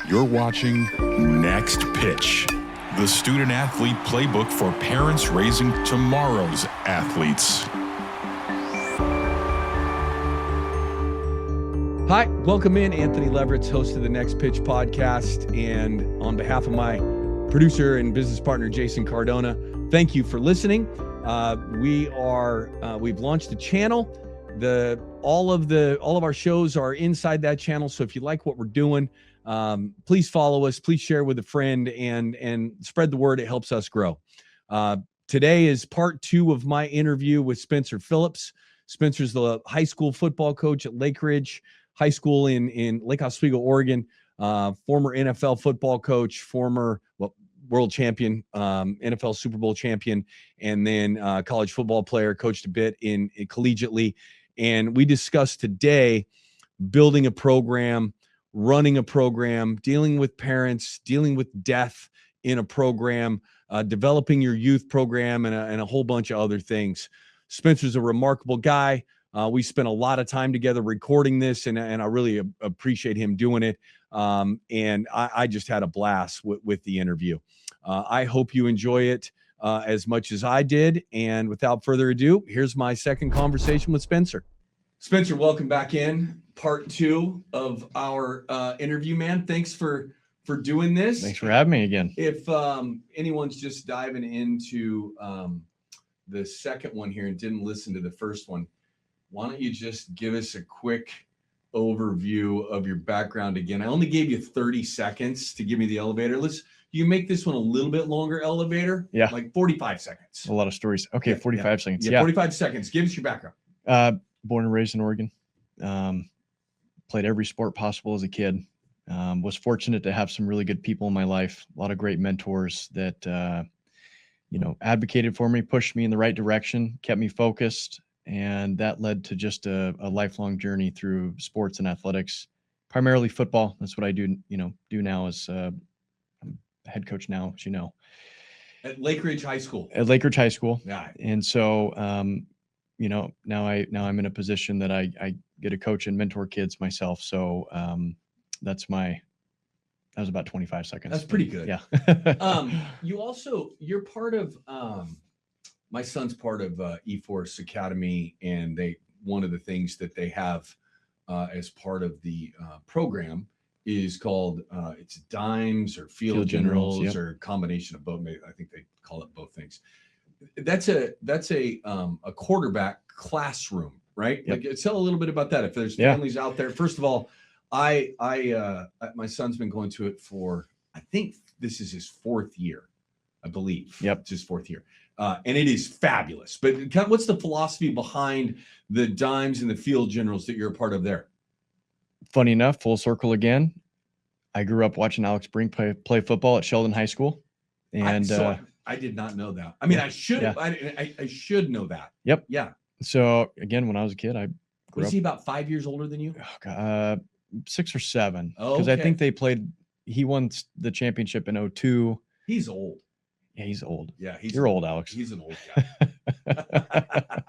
You're watching Next Pitch, the student-athlete playbook for parents raising tomorrow's athletes. Hi, welcome in. Anthony Levrets, host of the Next Pitch podcast. And on behalf of my producer and business partner, Jason Cardona, thank you for listening. We've launched a channel. All of our shows are inside that channel. So if you like what we're doing, please follow us, please share with a friend and spread the word. It helps us grow. Today is part 2 of my interview with Spencer Phillips. Spencer's the high school football coach at Lakeridge High School in Lake Oswego, Oregon, former NFL football coach, former world champion, NFL Super Bowl champion, and then college football player, coached a bit in collegiately. And we discussed today building a program, running a program, dealing with parents, dealing with death in a program, developing your youth program, and a whole bunch of other things. Spencer's a remarkable guy. We spent a lot of time together recording this, and I really appreciate him doing it. And I just had a blast with the interview. I hope you enjoy it as much as I did. And without further ado, here's my second conversation with Spencer. Spencer, welcome back in. Part 2 of our interview, man. Thanks for doing this. Thanks for having me again. If anyone's just diving into the second one here and didn't listen to the first one, why don't you just give us a quick overview of your background again? I only gave you 30 seconds to give me the elevator. You make this one a little bit longer elevator. Yeah. Like 45 seconds. A lot of stories. Okay, 45 seconds. Yeah, 45 seconds. Give us your background. Born and raised in Oregon. Played every sport possible as a kid. Was fortunate to have some really good people in my life. A lot of great mentors that, advocated for me, pushed me in the right direction, kept me focused. And that led to just a lifelong journey through sports and athletics, primarily football. That's what I do now as I'm a head coach now, as you know. At Lakeridge High School. At Lakeridge High School. Yeah. And so, now I'm in a position that I get to coach and mentor kids myself. So that was about 25 seconds. That's pretty good. Yeah. You're part of, my son's part of eForce Academy, and one of the things that they have as part of the program is called it's dimes or field generals, yep. or a combination of both. I think they call it both things. That's a quarterback classroom, right? Yep. Like, tell a little bit about that. If there's families out there, first of all, my son's been going to it for, I think this is his 4th year, I believe. Yep. It's his 4th year. And it is fabulous. But what's the philosophy behind the dimes and the field generals that you're a part of there? Funny enough, full circle again. I grew up watching Alex Brink play football at Sheldon High School. And I did not know that. I mean, I should. Yeah. I should know that. Yep. Yeah. So again, when I was a kid, I grew Was up. he about 5 years older than you? 6 or 7. Oh, because I think he won the championship in 2002. He's old. Yeah, he's old. Yeah, You're old, Alex. He's an old guy.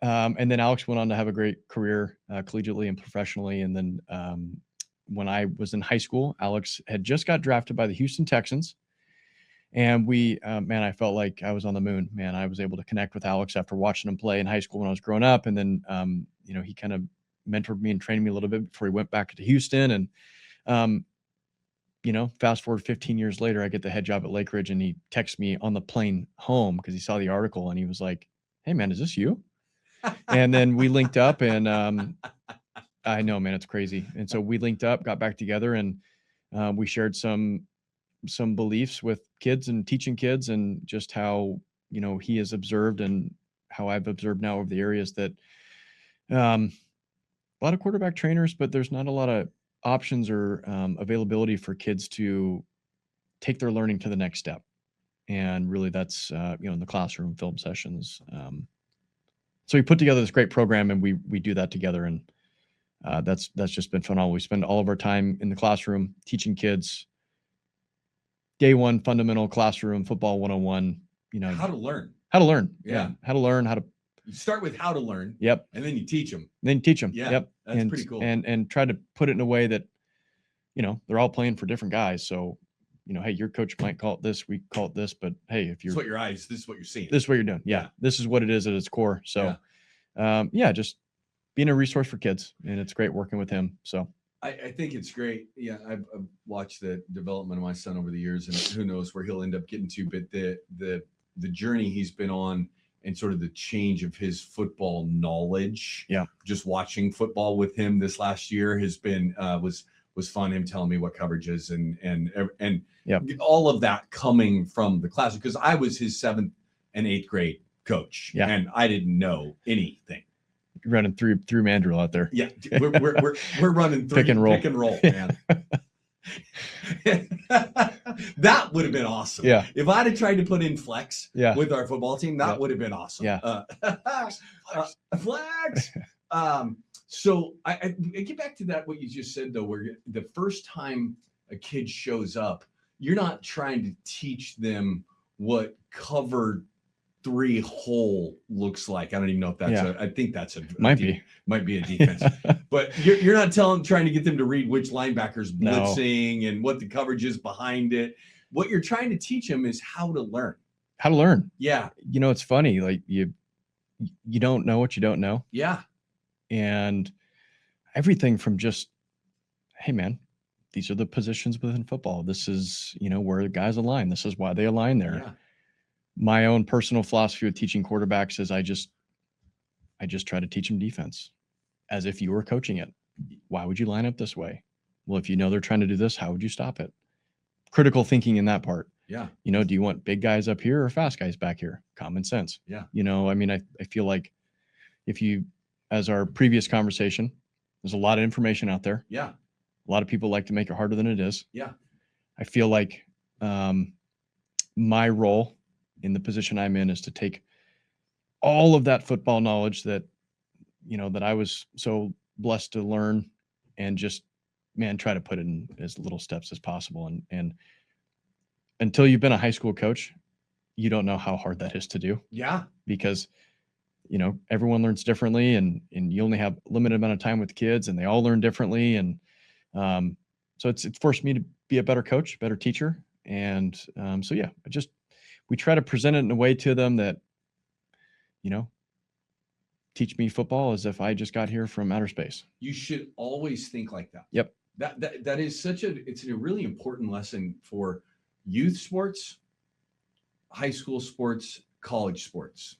And then Alex went on to have a great career collegiately and professionally. And then when I was in high school, Alex had just got drafted by the Houston Texans. And I felt like I was on the moon. Man, I was able to connect with Alex after watching him play in high school when I was growing up. And then, he kind of mentored me and trained me a little bit before he went back to Houston. And, fast forward 15 years later, I get the head job at Lakeridge, and he texts me on the plane home because he saw the article, and he was like, "Hey man, is this you?" And then we linked up, and I know, man, it's crazy. And so we linked up, got back together, and we shared some beliefs with kids and teaching kids, and just how, he has observed and how I've observed now over the areas that a lot of quarterback trainers, but there's not a lot of options or availability for kids to take their learning to the next step. And really that's, in the classroom, film sessions. So we put together this great program, and we do that together. And that's just been phenomenal. We spend all of our time in the classroom teaching kids day one, fundamental classroom football 101, how to learn. Yeah. How to learn, You start with how to learn. Yep. And then you teach them. Then you teach them. Yeah. Yep. That's pretty cool. And try to put it in a way that they're all playing for different guys. So, hey, your coach might call it this, we call it this, but hey, if you're, this is what you're seeing. this is what you're doing. Yeah. This is what it is at its core. So, just being a resource for kids, and it's great working with him. So I think it's great. Yeah. I've watched the development of my son over the years, and who knows where he'll end up getting to, but the journey he's been on and sort of the change of his football knowledge. Yeah. Just watching football with him this last year has been, was fun. Him telling me what coverage is and all of that coming from the class, because I was his 7th and 8th grade coach, and I didn't know anything. You're running through Mandrill out there. Yeah, we're running through pick and roll, man. That would have been awesome. Yeah. If I'd have tried to put in flex with our football team, that would have been awesome. Yeah. Flex. So I get back to that, what you just said, though, where the first time a kid shows up, you're not trying to teach them what cover 3 hole looks like. I don't even know if that's I think that's might be a defense, but you're not trying to get them to read which linebackers blitzing and what the coverage is behind it. What you're trying to teach them is how to learn. Yeah. It's funny. Like you don't know what you don't know. Yeah. And everything from just, hey man, these are the positions within football. This is, where the guys align. This is why they align there. Yeah. My own personal philosophy with teaching quarterbacks is I just try to teach them defense as if you were coaching it. Why would you line up this way? Well, if they're trying to do this, how would you stop it? Critical thinking in that part. Yeah. Do you want big guys up here or fast guys back here? Common sense. Yeah. I feel like as our previous conversation, there's a lot of information out there. Yeah. A lot of people like to make it harder than it is. Yeah. I feel like my role in the position I'm in is to take all of that football knowledge that I was so blessed to learn and just, try to put it in as little steps as possible. And until you've been a high school coach, you don't know how hard that is to do. Yeah. Because, everyone learns differently, and you only have a limited amount of time with kids, and they all learn differently. And so it's forced me to be a better coach, better teacher. And we try to present it in a way to them that, teach me football as if I just got here from outer space. You should always think like that. Yep. That is it's a really important lesson for youth sports, high school sports, college sports.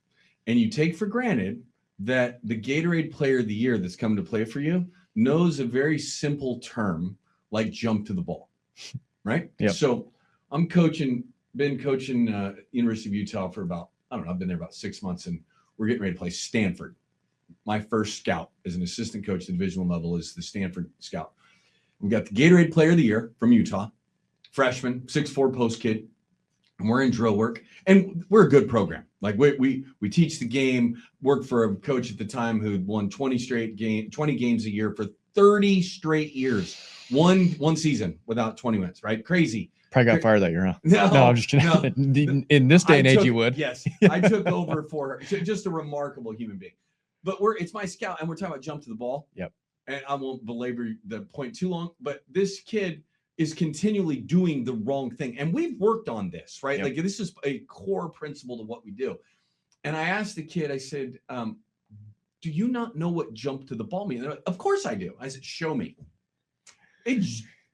And you take for granted that the Gatorade Player of the Year that's come to play for you knows a very simple term like jump to the ball, right? Yep. So I'm been coaching University of Utah for about, I've been there about 6 months, and we're getting ready to play Stanford. My first scout as an assistant coach at the divisional level is the Stanford scout. We've got the Gatorade Player of the Year from Utah, freshman, 6'4" post kid. And we're in drill work, and we're a good program. Like we teach the game, worked for a coach at the time who'd won 20 games a year for 30 straight years. One season without 20 wins, right? Crazy. Probably got fired that year, huh? No, I'm just kidding. No. In this day and age, you would. Yes. I took over for her. Just a remarkable human being. But it's my scout, and we're talking about jump to the ball. Yep. And I won't belabor the point too long, but this kid is continually doing the wrong thing. And we've worked on this, right? Yep. Like this is a core principle to what we do. And I asked the kid, I said, do you not know what jump to the ball means? Like, of course I do. I said, show me. They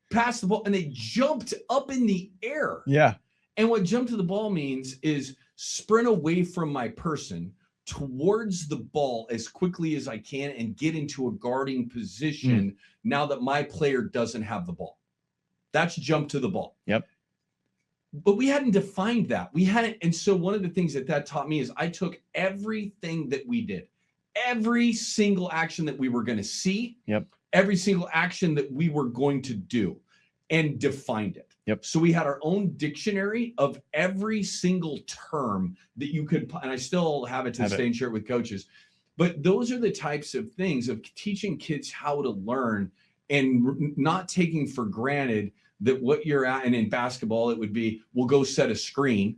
passed the ball and they jumped up in the air. Yeah. And what jump to the ball means is sprint away from my person towards the ball as quickly as I can and get into a guarding position now that my player doesn't have the ball. That's jump to the ball. Yep. But we hadn't defined that. We hadn't. And so one of the things that taught me is I took everything that we did, every single action that we were going to see, every single action that we were going to do, and defined it. Yep. So we had our own dictionary of every single term that you could, and I still have it to this day and share it with coaches. But those are the types of things of teaching kids how to learn and not taking for granted that what you're at. And in basketball, it would be, we'll go set a screen.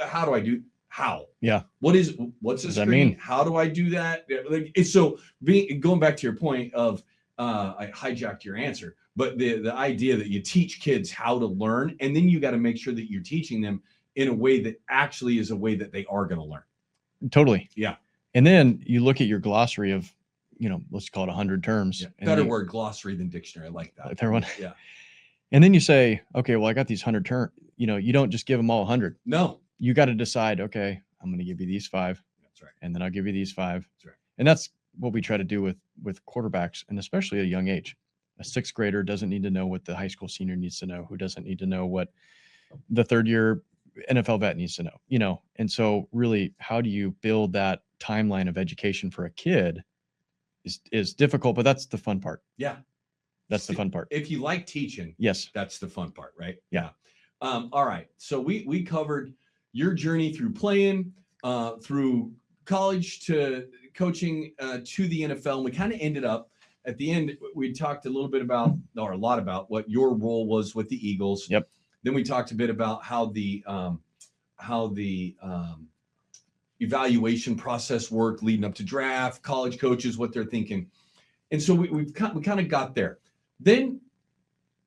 How do I do? How? Yeah. What's a what screen? That mean? How do I do that? Like, it's so going back to your point of I hijacked your answer, but the idea that you teach kids how to learn, and then you got to make sure that you're teaching them in a way that actually is a way that they are going to learn. Totally. Yeah. And then you look at your glossary of, let's call it 100 terms. Yeah. Better word, glossary than dictionary. I like that. Everyone. Yeah. And then you say, okay, well, I got these 100 terms. You don't just give them all 100. No. You got to decide, okay, I'm going to give you these 5. That's right. And then I'll give you these 5. That's right. And that's what we try to do with quarterbacks, and especially at a young age. A 6th grader doesn't need to know what the high school senior needs to know, who doesn't need to know what the 3rd year NFL vet needs to know, And so really, how do you build that timeline of education for a kid is difficult, but that's the fun part. Yeah. That's the fun part. If you like teaching, yes, that's the fun part, right? Yeah. All right. So we covered your journey through playing, through college to coaching, to the NFL. And we kind of ended up at the end. We talked a little bit about, or a lot about, what your role was with the Eagles. Yep. Then we talked a bit about how the evaluation process worked leading up to draft, college coaches, what they're thinking. And so we kind of got there. Then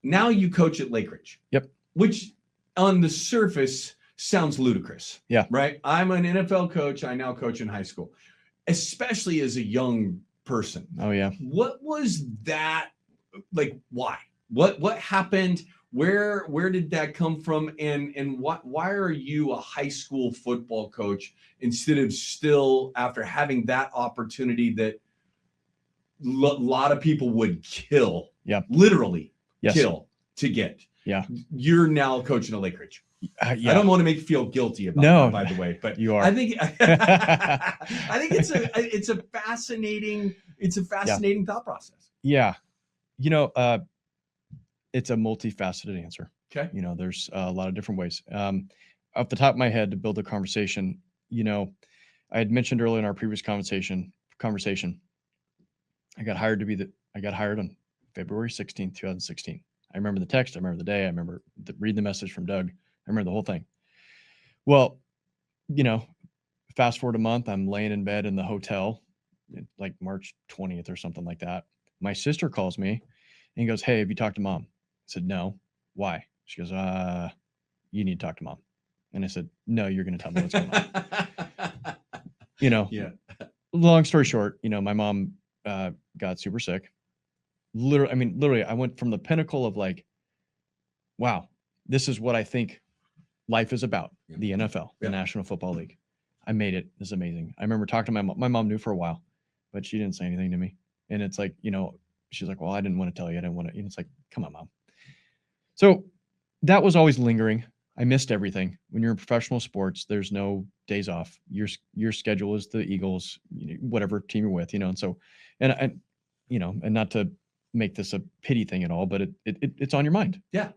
now you coach at Lakeridge. Yep. Which on the surface sounds ludicrous. Yeah. Right. I'm an NFL coach. I now coach in high school, especially as a young person. Oh yeah. What was that like? Why? What happened? Where did that come from? And why are you a high school football coach instead of still, after having that opportunity that a lot of people would kill, literally kill to get? Yeah. You're now coaching at Lakeridge. Yeah. I don't want to make you feel guilty about that, by the way, but you are. I think it's a fascinating thought process. Yeah. It's a multifaceted answer. Okay. There's a lot of different ways. Off the top of my head, to build a conversation, I had mentioned earlier in our previous conversation, I got hired on February 16th, 2016. I remember the text. I remember the day. I remember reading the message from Doug. I remember the whole thing. Well, fast forward a month, I'm laying in bed in the hotel, like March 20th or something like that. My sister calls me and goes, "Hey, have you talked to Mom?" I said, "No." "Why?" She goes, "You need to talk to Mom." And I said, "No, you're going to tell me what's going on." Yeah. Long story short, my mom got super sick. Literally, I went from the pinnacle of like, wow, this is what I think life is about. Yeah. The NFL, the National Football League. I made it. This is amazing. I remember talking to my mom. My mom knew for a while, but she didn't say anything to me. And it's like, she's like, "Well, I didn't want to tell you. I didn't want to." And it's like, come on, Mom. So that was always lingering. I missed everything. When you're in professional sports, there's no days off. Your schedule is the Eagles, whatever team you're with, and so, and not to make this a pity thing at all, but it's on your mind. Yeah.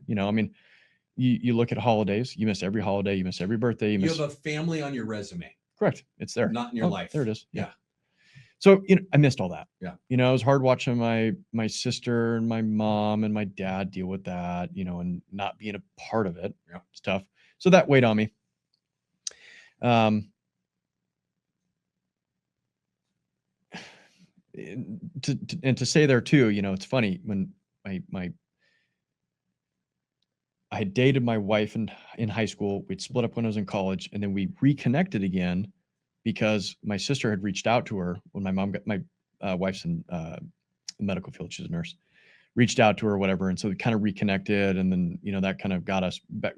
You look at holidays, you miss every holiday, you miss every birthday. You have a family on your resume. Correct. It's there. Not in your life. There it is. Yeah. So, I missed all that. Yeah. It was hard watching my sister and my mom and my dad deal with that, and not being a part of it. Yeah. It's tough. So that weighed on me. To say there too, it's funny when I had dated my wife in high school. We'd split up when I was in college, and then we reconnected again because my sister had reached out to her when my mom got my wife's in the medical field. She's a nurse. Reached out to her or whatever. And so we kind of reconnected, and then, that kind of got us back,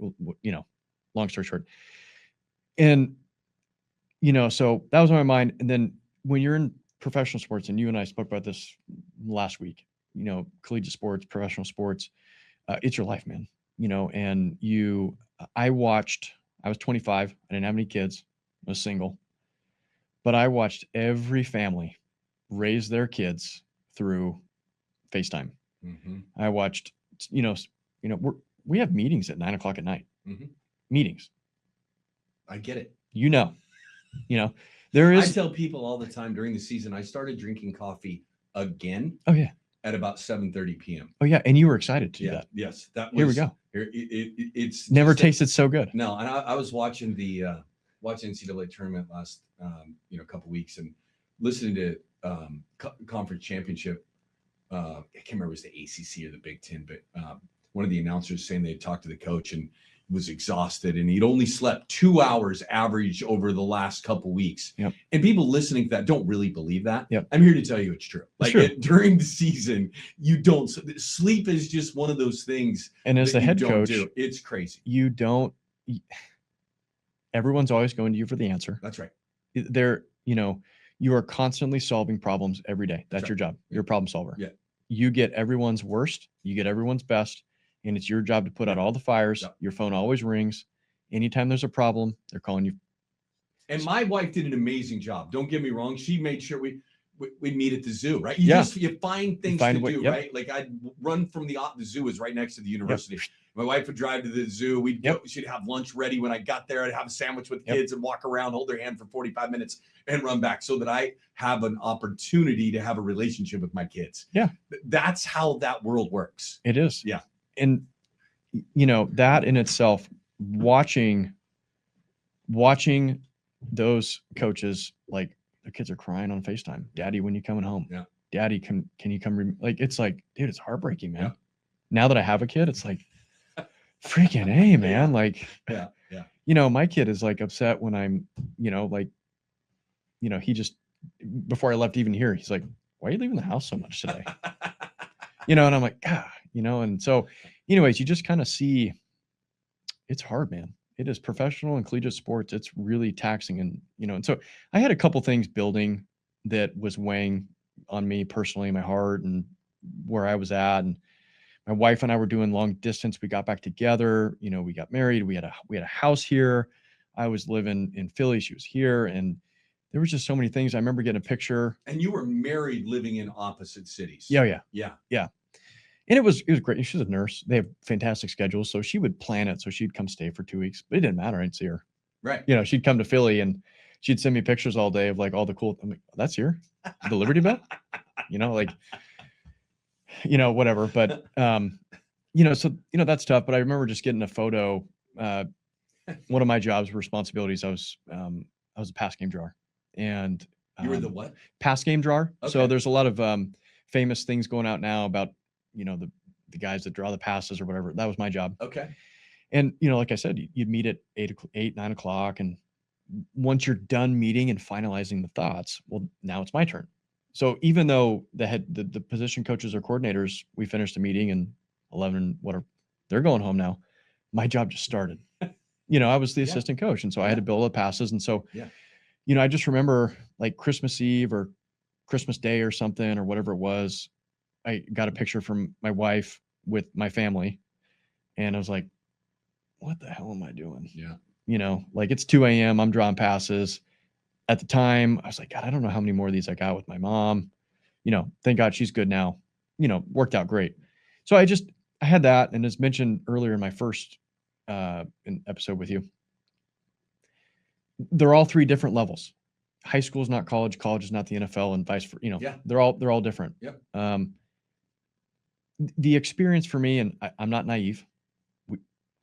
long story short. And, so that was on my mind. And then when you're in professional sports, and you and I spoke about this last week, collegiate sports, professional sports, it's your life, man. And I was 25. I didn't have any kids. I was single, but I watched every family raise their kids through FaceTime. Mm-hmm. I watched, we have meetings at 9:00 at night. Mm-hmm. Meetings. I get it. There is. I tell people all the time during the season, I started drinking coffee again. Oh yeah. At about 7:30 p.m. Oh yeah, and you were excited to do that. Yes, that was. Here we go. It's never tasted so good. No, and I was watching the NCAA tournament last couple weeks and listening to conference championship I can't remember if it was the ACC or the Big Ten, but one of the announcers saying they had talked to the coach and was exhausted, and he'd only slept 2 hours average over the last couple weeks. Yep. And people listening to that don't really believe that. Yep. I'm here to tell you it's true. It's Like true. during the season, you don't sleep is just one of those things. And as the head coach, it's crazy. You don't. Everyone's always going to you for the answer. That's right. You are constantly solving problems every day. That's right. your job. You're a problem solver. Yeah. You get everyone's worst. You get everyone's best. And it's your job to put out all the fires. Yep. Your phone always rings. Anytime there's a problem, they're calling you. And my wife did an amazing job. Don't get me wrong. She made sure we'd meet at the zoo, right? You find things to do, yep. right? Like I'd run from the zoo is right next to the university. Yep. My wife would drive to the zoo. We'd go, she'd have lunch ready when I got there. I'd have a sandwich with the kids and walk around, hold their hand for 45 minutes and run back so that I have an opportunity to have a relationship with my kids. Yeah. That's how that world works. It is. Yeah. And that in itself, watching those coaches, like the kids are crying on FaceTime. Daddy, when you coming home? Yeah. Daddy, can you come? It's like, dude, it's heartbreaking, man. Yeah. Now that I have a kid, it's like, freaking A, man. Yeah. Like, yeah. My kid is like upset when I'm, he just, before I left even here, he's like, why are you leaving the house so much today? And I'm like, and so anyways, you just kind of see it's hard, man. It is professional and collegiate sports. It's really taxing. And so I had a couple things building that was weighing on me personally, my heart and where I was at. And my wife and I were doing long distance. We got back together, we got married. We had a house here. I was living in Philly. She was here. And there was just so many things. I remember getting a picture. And you were married living in opposite cities. Yeah. Yeah. And it was great. She's a nurse. They have fantastic schedules. So she would plan it. So she'd come stay for 2 weeks, but it didn't matter. I'd see her. Right. She'd come to Philly and she'd send me pictures all day of like all the cool. I'm like, that's here. The Liberty Bell, whatever. But, so, that's tough. But I remember just getting a photo. One of my jobs, responsibilities, I was a pass game drawer. And you were the what? Pass game drawer. Okay. So there's a lot of famous things going out now about, the guys that draw the passes or whatever. That was my job. Okay. And, like I said, you'd meet at 8, 9 o'clock. And once you're done meeting and finalizing the thoughts, well, now it's my turn. So even though the position coaches or coordinators, we finished the meeting and 11, whatever, they're going home now. My job just started. I was the assistant coach. And so I had to build the passes. And so, I just remember like Christmas Eve or Christmas Day or something or whatever it was. I got a picture from my wife with my family and I was like, what the hell am I doing? Yeah. Like it's 2 a.m. I'm drawing passes. At the time, I was like, God, I don't know how many more of these I got with my mom. Thank God she's good now. Worked out great. So I had that. And as mentioned earlier in my first episode with you, they're all 3 different levels. High school is not college. College is not the NFL and vice versa. They're all different. Yep. The experience for me, and I'm not naive.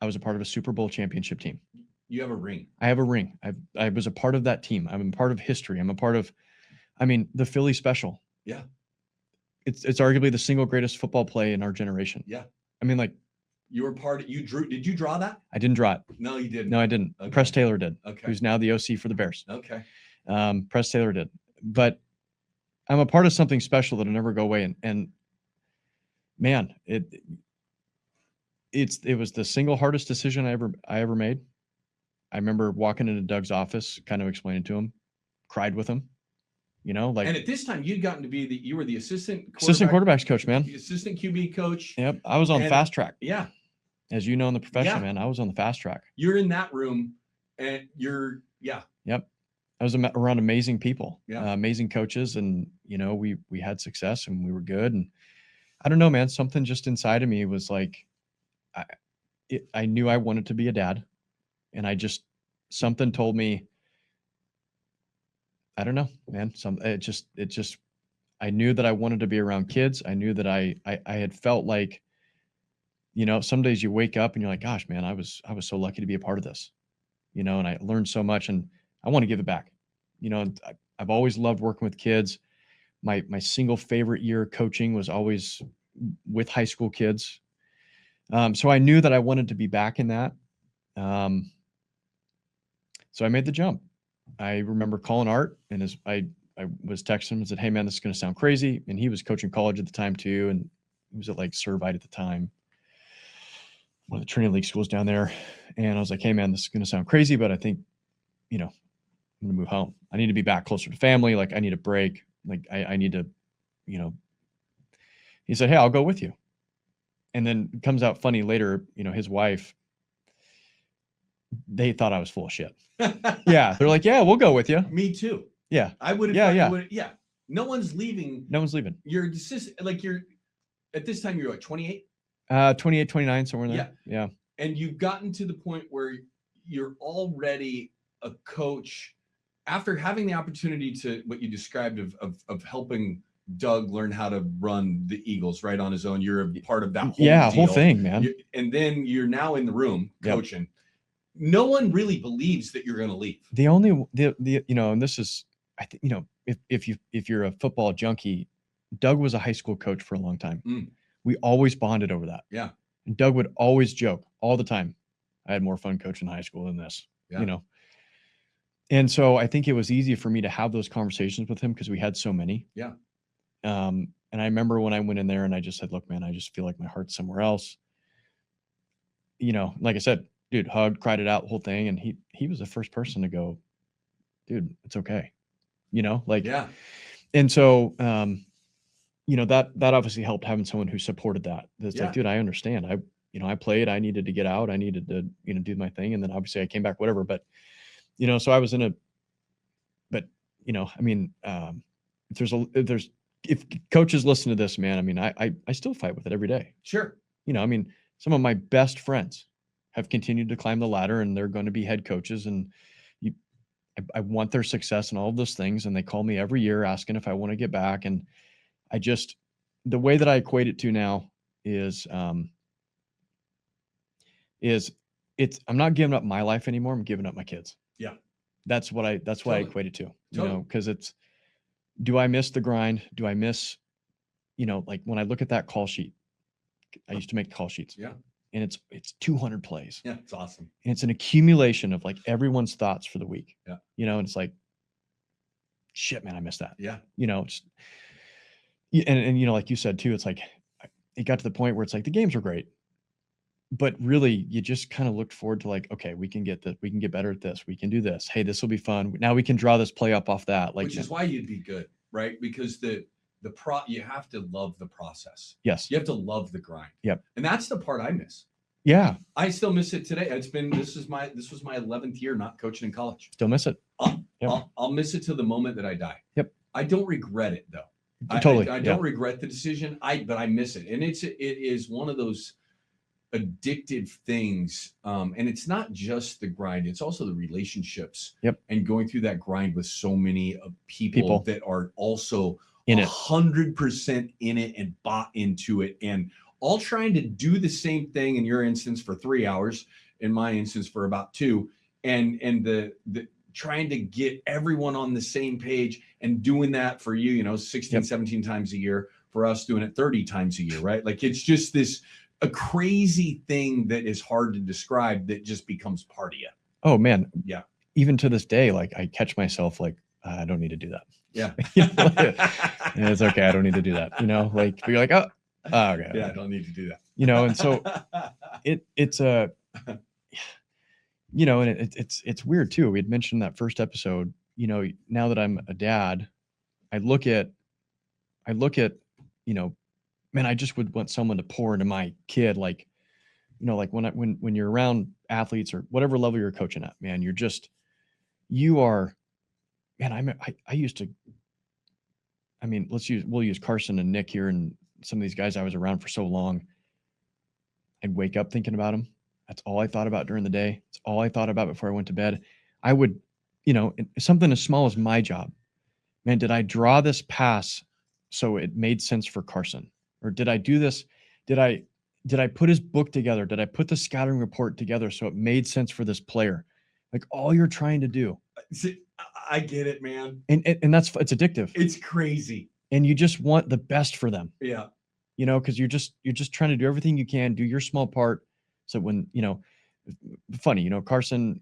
I was a part of a Super Bowl championship team. You have a ring. I have a ring. I was a part of that team. I'm a part of history. I'm a part of, the Philly special. Yeah. It's arguably the single greatest football play in our generation. Yeah. You were did you draw that? I didn't draw it. No, you didn't. No, I didn't. Okay. Press Taylor did. Okay. Who's now the OC for the Bears. Okay. Press Taylor did. But I'm a part of something special that'll never go away. And man, it was the single hardest decision I ever made. I remember walking into Doug's office, kind of explaining to him, cried with him, and at this time you'd gotten to be you were the assistant quarterbacks coach, man. The assistant QB coach. Yep. I was on fast track. Yeah. As you know, in the profession, man, I was on the fast track. You're in that room and Yep. I was around amazing people, Yeah. Amazing coaches. And, we had success and we were good. And I don't know, man, something just inside of me was like, I knew I wanted to be a dad. And something told me, I don't know, man, I knew that I wanted to be around kids. I knew that I had felt like, some days you wake up and you're like, gosh, man, I was so lucky to be a part of this, and I learned so much and I want to give it back. And I've always loved working with kids, My single favorite year coaching was always with high school kids. So I knew that I wanted to be back in that. So I made the jump. I remember calling Art, and I was texting him and said, "Hey man, this is going to sound crazy." And he was coaching college at the time too, and he was at like Servite at the time, one of the Trinity League schools down there. And I was like, "Hey man, this is going to sound crazy, but I think, I'm going to move home. I need to be back closer to family. Like I need a break. Like I need to, He said, "Hey, I'll go with you." And then it comes out funny later, his wife, they thought I was full of shit. Yeah. They're like, "Yeah, we'll go with you." Me too. Yeah. I would have. Yeah. No one's leaving. No one's leaving. You're at this time, you're like 28? 28, 29, somewhere in there. Yeah. And you've gotten to the point where you're already a coach after having the opportunity to what you described of helping Doug learn how to run the Eagles right on his own. You're a part of that whole deal. Whole thing, man. And then you're now in the room coaching. Yep. No one really believes that you're going to leave. And this is, I think, if you're a football junkie, Doug was a high school coach for a long time. We always bonded over that. Yeah. And Doug would always joke all the time, "I had more fun coaching high school than this," And so I think it was easy for me to have those conversations with him because we had so many. Yeah. And I remember when I went in there and I just said, "Look, man, I just feel like my heart's somewhere else." Like I said, dude, hugged, cried it out, the whole thing. And he was the first person to go, "Dude, it's okay." Yeah. And so, that obviously helped having someone who supported that. That's like, "Dude, I understand. I played, I needed to get out. I needed to, do my thing." And then obviously I came back, whatever. But, so I was if coaches listen to this, man, I still fight with it every day. Sure. Some of my best friends have continued to climb the ladder and they're going to be head coaches, and I want their success and all of those things. And they call me every year asking if I want to get back. And the way that I equate it to now is I'm not giving up my life anymore. I'm giving up my kids. Yeah. That's what I equate it to, Totally. Because do I miss the grind? Do I miss, like when I look at that call sheet, I used to make call sheets. Yeah. And it's 200 plays. Yeah. It's awesome. And it's an accumulation of like everyone's thoughts for the week. Yeah. And it's like, shit, man, I miss that. Yeah. And like you said too, it's like, it got to the point where it's like the games were great, but really you just kind of looked forward to like, okay, we can get better at this. We can do this. Hey, this will be fun. Now we can draw this play up off that. Which is why you'd be good, right? Because you have to love the process. Yes. You have to love the grind. Yep. And that's the part I miss. Yeah. I still miss it today. This was my 11th year not coaching in college. Still miss it. I'll miss it till the moment that I die. Yep. I don't regret it though. Totally. I don't regret the decision. But I miss it. And it is one of those addictive things. And it's not just the grind, it's also the relationships. Yep. And going through that grind with so many people that are also in it, 100% in it and bought into it, and all trying to do the same thing in your instance for 3 hours, in my instance for about 2, and the trying to get everyone on the same page and doing that for 16, 17 times a year, for us doing it 30 times a year, right? Like it's just a crazy thing that is hard to describe that just becomes part of you. Oh man. Yeah. Even to this day, like I catch myself like, I don't need to do that. Yeah. It's okay. I don't need to do that. Like you're like, oh, okay. Yeah. I don't need to do that. And so it's it's weird too. We had mentioned that first episode, now that I'm a dad, I look at, man, I just would want someone to pour into my kid. Like, like when you're around athletes or whatever level you're coaching at, man, we'll use Carson and Nick here and some of these guys I was around for so long. I'd wake up thinking about them. That's all I thought about during the day. It's all I thought about before I went to bed. I would, something as small as my job, man, did I draw this pass so it made sense for Carson? Or did I do this? Did I put his book together? Did I put the scouting report together so it made sense for this player? Like all you're trying to do. See, I get it, man. And it's addictive. It's crazy. and you just want the best for them. Yeah. You know, because you're just trying to do everything you can, do your small part. So when, you know, funny, you know, Carson,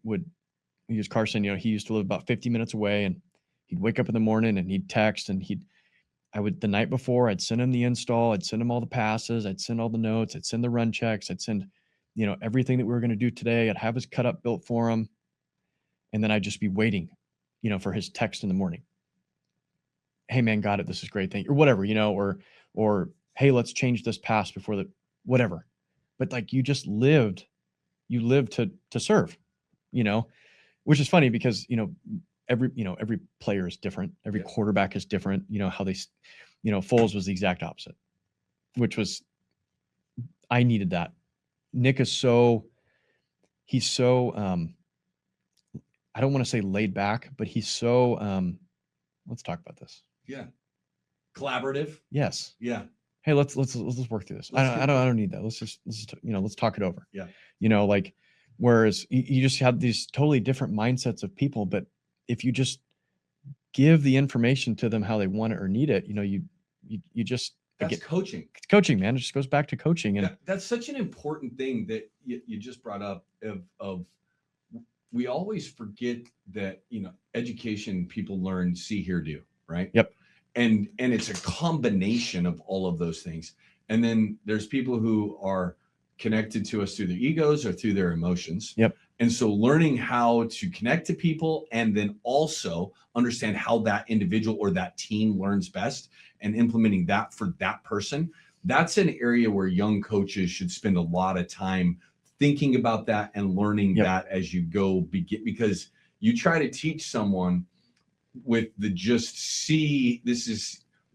he used to live about 50 minutes away, and he'd wake up in the morning and he'd text, and the night before, I'd send him the install, I'd send him all the passes, I'd send all the notes, I'd send the run checks, I'd send, you know, everything that we were going to do today. I'd have his cut up built for him. And then I'd just be waiting, you know, for his text in the morning. Hey man, got it. This is great. Thank you. Or whatever, you know, or hey, let's change this pass before the whatever. But like you lived to serve, you know, which is funny because, you know, every player is different. Every quarterback is different. You know, how they, you know, Foles was the exact opposite, which was, I needed that. Nick is he's so, I don't want to say laid back, but he's so, let's talk about this. Yeah. Collaborative. Yes. Yeah. Hey, let's work through this. I don't need that. Let's just, you know, let's talk it over. Yeah. You know, like, whereas you just have these totally different mindsets of people, but if you just give the information to them how they want it or need it, you know, you just, that's coaching. It's coaching, man. It just goes back to coaching. And that's such an important thing that you just brought up of we always forget that, you know, education, people learn, see, hear, do, right? Yep. And it's a combination of all of those things. And then there's people who are connected to us through their egos or through their emotions. Yep. And so learning how to connect to people and then also understand how that individual or that team learns best and implementing that for that person, that's an area where young coaches should spend a lot of time thinking about that and learning that as you go because you try to teach someone with the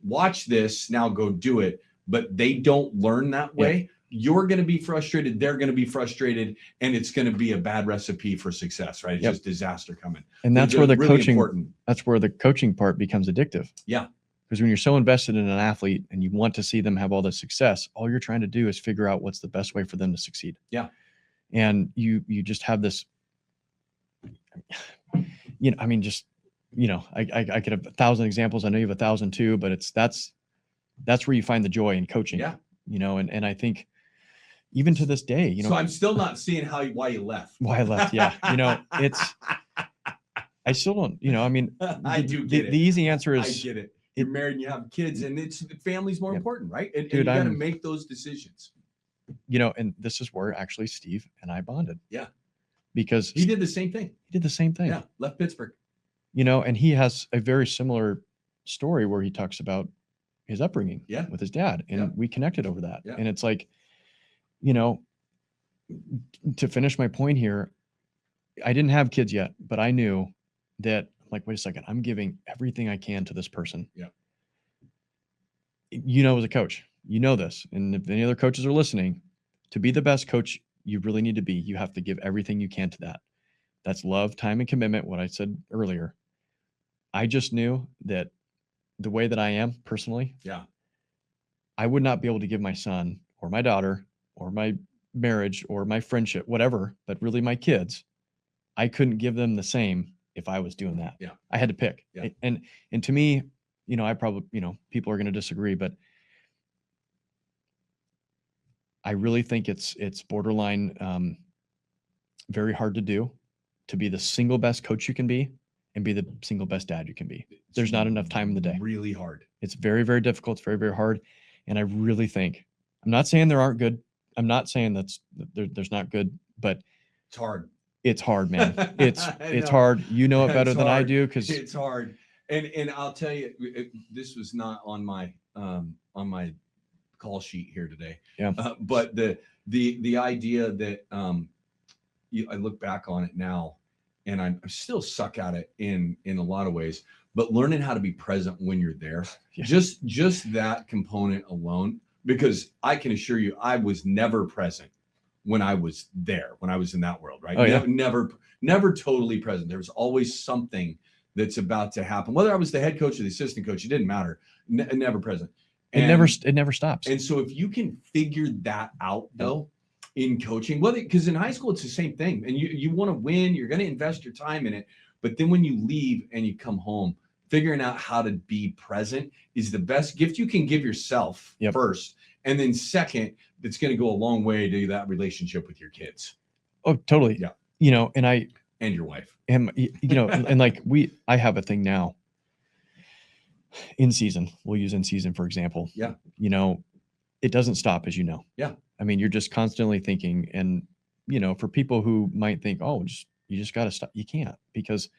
watch this, now go do it, but they don't learn that way. Yep. You're going to be frustrated. They're going to be frustrated, and it's going to be a bad recipe for success, right? It's just disaster coming. And that's where the really coaching, important. That's where the coaching part becomes addictive. Yeah. Because when you're so invested in an athlete and you want to see them have all the success, all you're trying to do is figure out what's the best way for them to succeed. Yeah. And you just have this, you know, I mean, just, you know, I could have 1,000 examples. I know you have 1,000 too, but that's where you find the joy in coaching. Yeah. You know, and I think even to this day, you know. So I'm still not seeing why you left. Why I left. Yeah. You know, I still don't, you know, I mean, I do get it. The easy answer is. I get it. You're married and you have kids, and family's more important, right? And you got to make those decisions. You know, and this is where actually Steve and I bonded. Yeah. Because he did the same thing. Yeah. Left Pittsburgh. You know, and he has a very similar story where he talks about his upbringing with his dad. And we connected over that. Yeah. And it's like, you know, to finish my point here, I didn't have kids yet, but I knew that, like, wait a second, I'm giving everything I can to this person. Yeah. You know, as a coach, you know this. And if any other coaches are listening, to be the best coach you really need to be, you have to give everything you can to that. That's love, time, and commitment, what I said earlier. I just knew that the way that I am personally, I would not be able to give my son or my daughter or my marriage or my friendship, whatever, but really my kids, I couldn't give them the same if I was doing that. Yeah. I had to pick. Yeah. And to me, you know, I probably, you know, people are going to disagree, but I really think it's borderline very hard to do, to be the single best coach you can be and be the single best dad you can be. There's not enough time in the day. Really hard. It's very, very difficult. It's very, very hard. And I really think, I'm not saying there aren't good. I'm not saying there's not good, but it's hard. It's hard, man. It's hard. You know it better than I do, because it's hard. And I'll tell you, this was not on my call sheet here today. Yeah. But the idea that I look back on it now, and I still suck at it in a lot of ways, but learning how to be present when you're there, just that component alone, because I can assure you, I was never present when I was there, when I was in that world, right? Oh, yeah. Never totally present. There was always something that's about to happen. Whether I was the head coach or the assistant coach, it didn't matter. Never present. It never stops. And so if you can figure that out, though, in coaching, because in high school, it's the same thing. And you want to win, you're going to invest your time in it. But then when you leave and you come home, figuring out how to be present is the best gift you can give yourself first. And then second, it's going to go a long way to that relationship with your kids. Oh, totally. Yeah. You know, and your wife. And, you know, and like I have a thing now. In season, we'll use in season, for example. Yeah. You know, it doesn't stop, as you know. Yeah. I mean, you're just constantly thinking, and, you know, for people who might think, oh, you just got to stop. You can't, because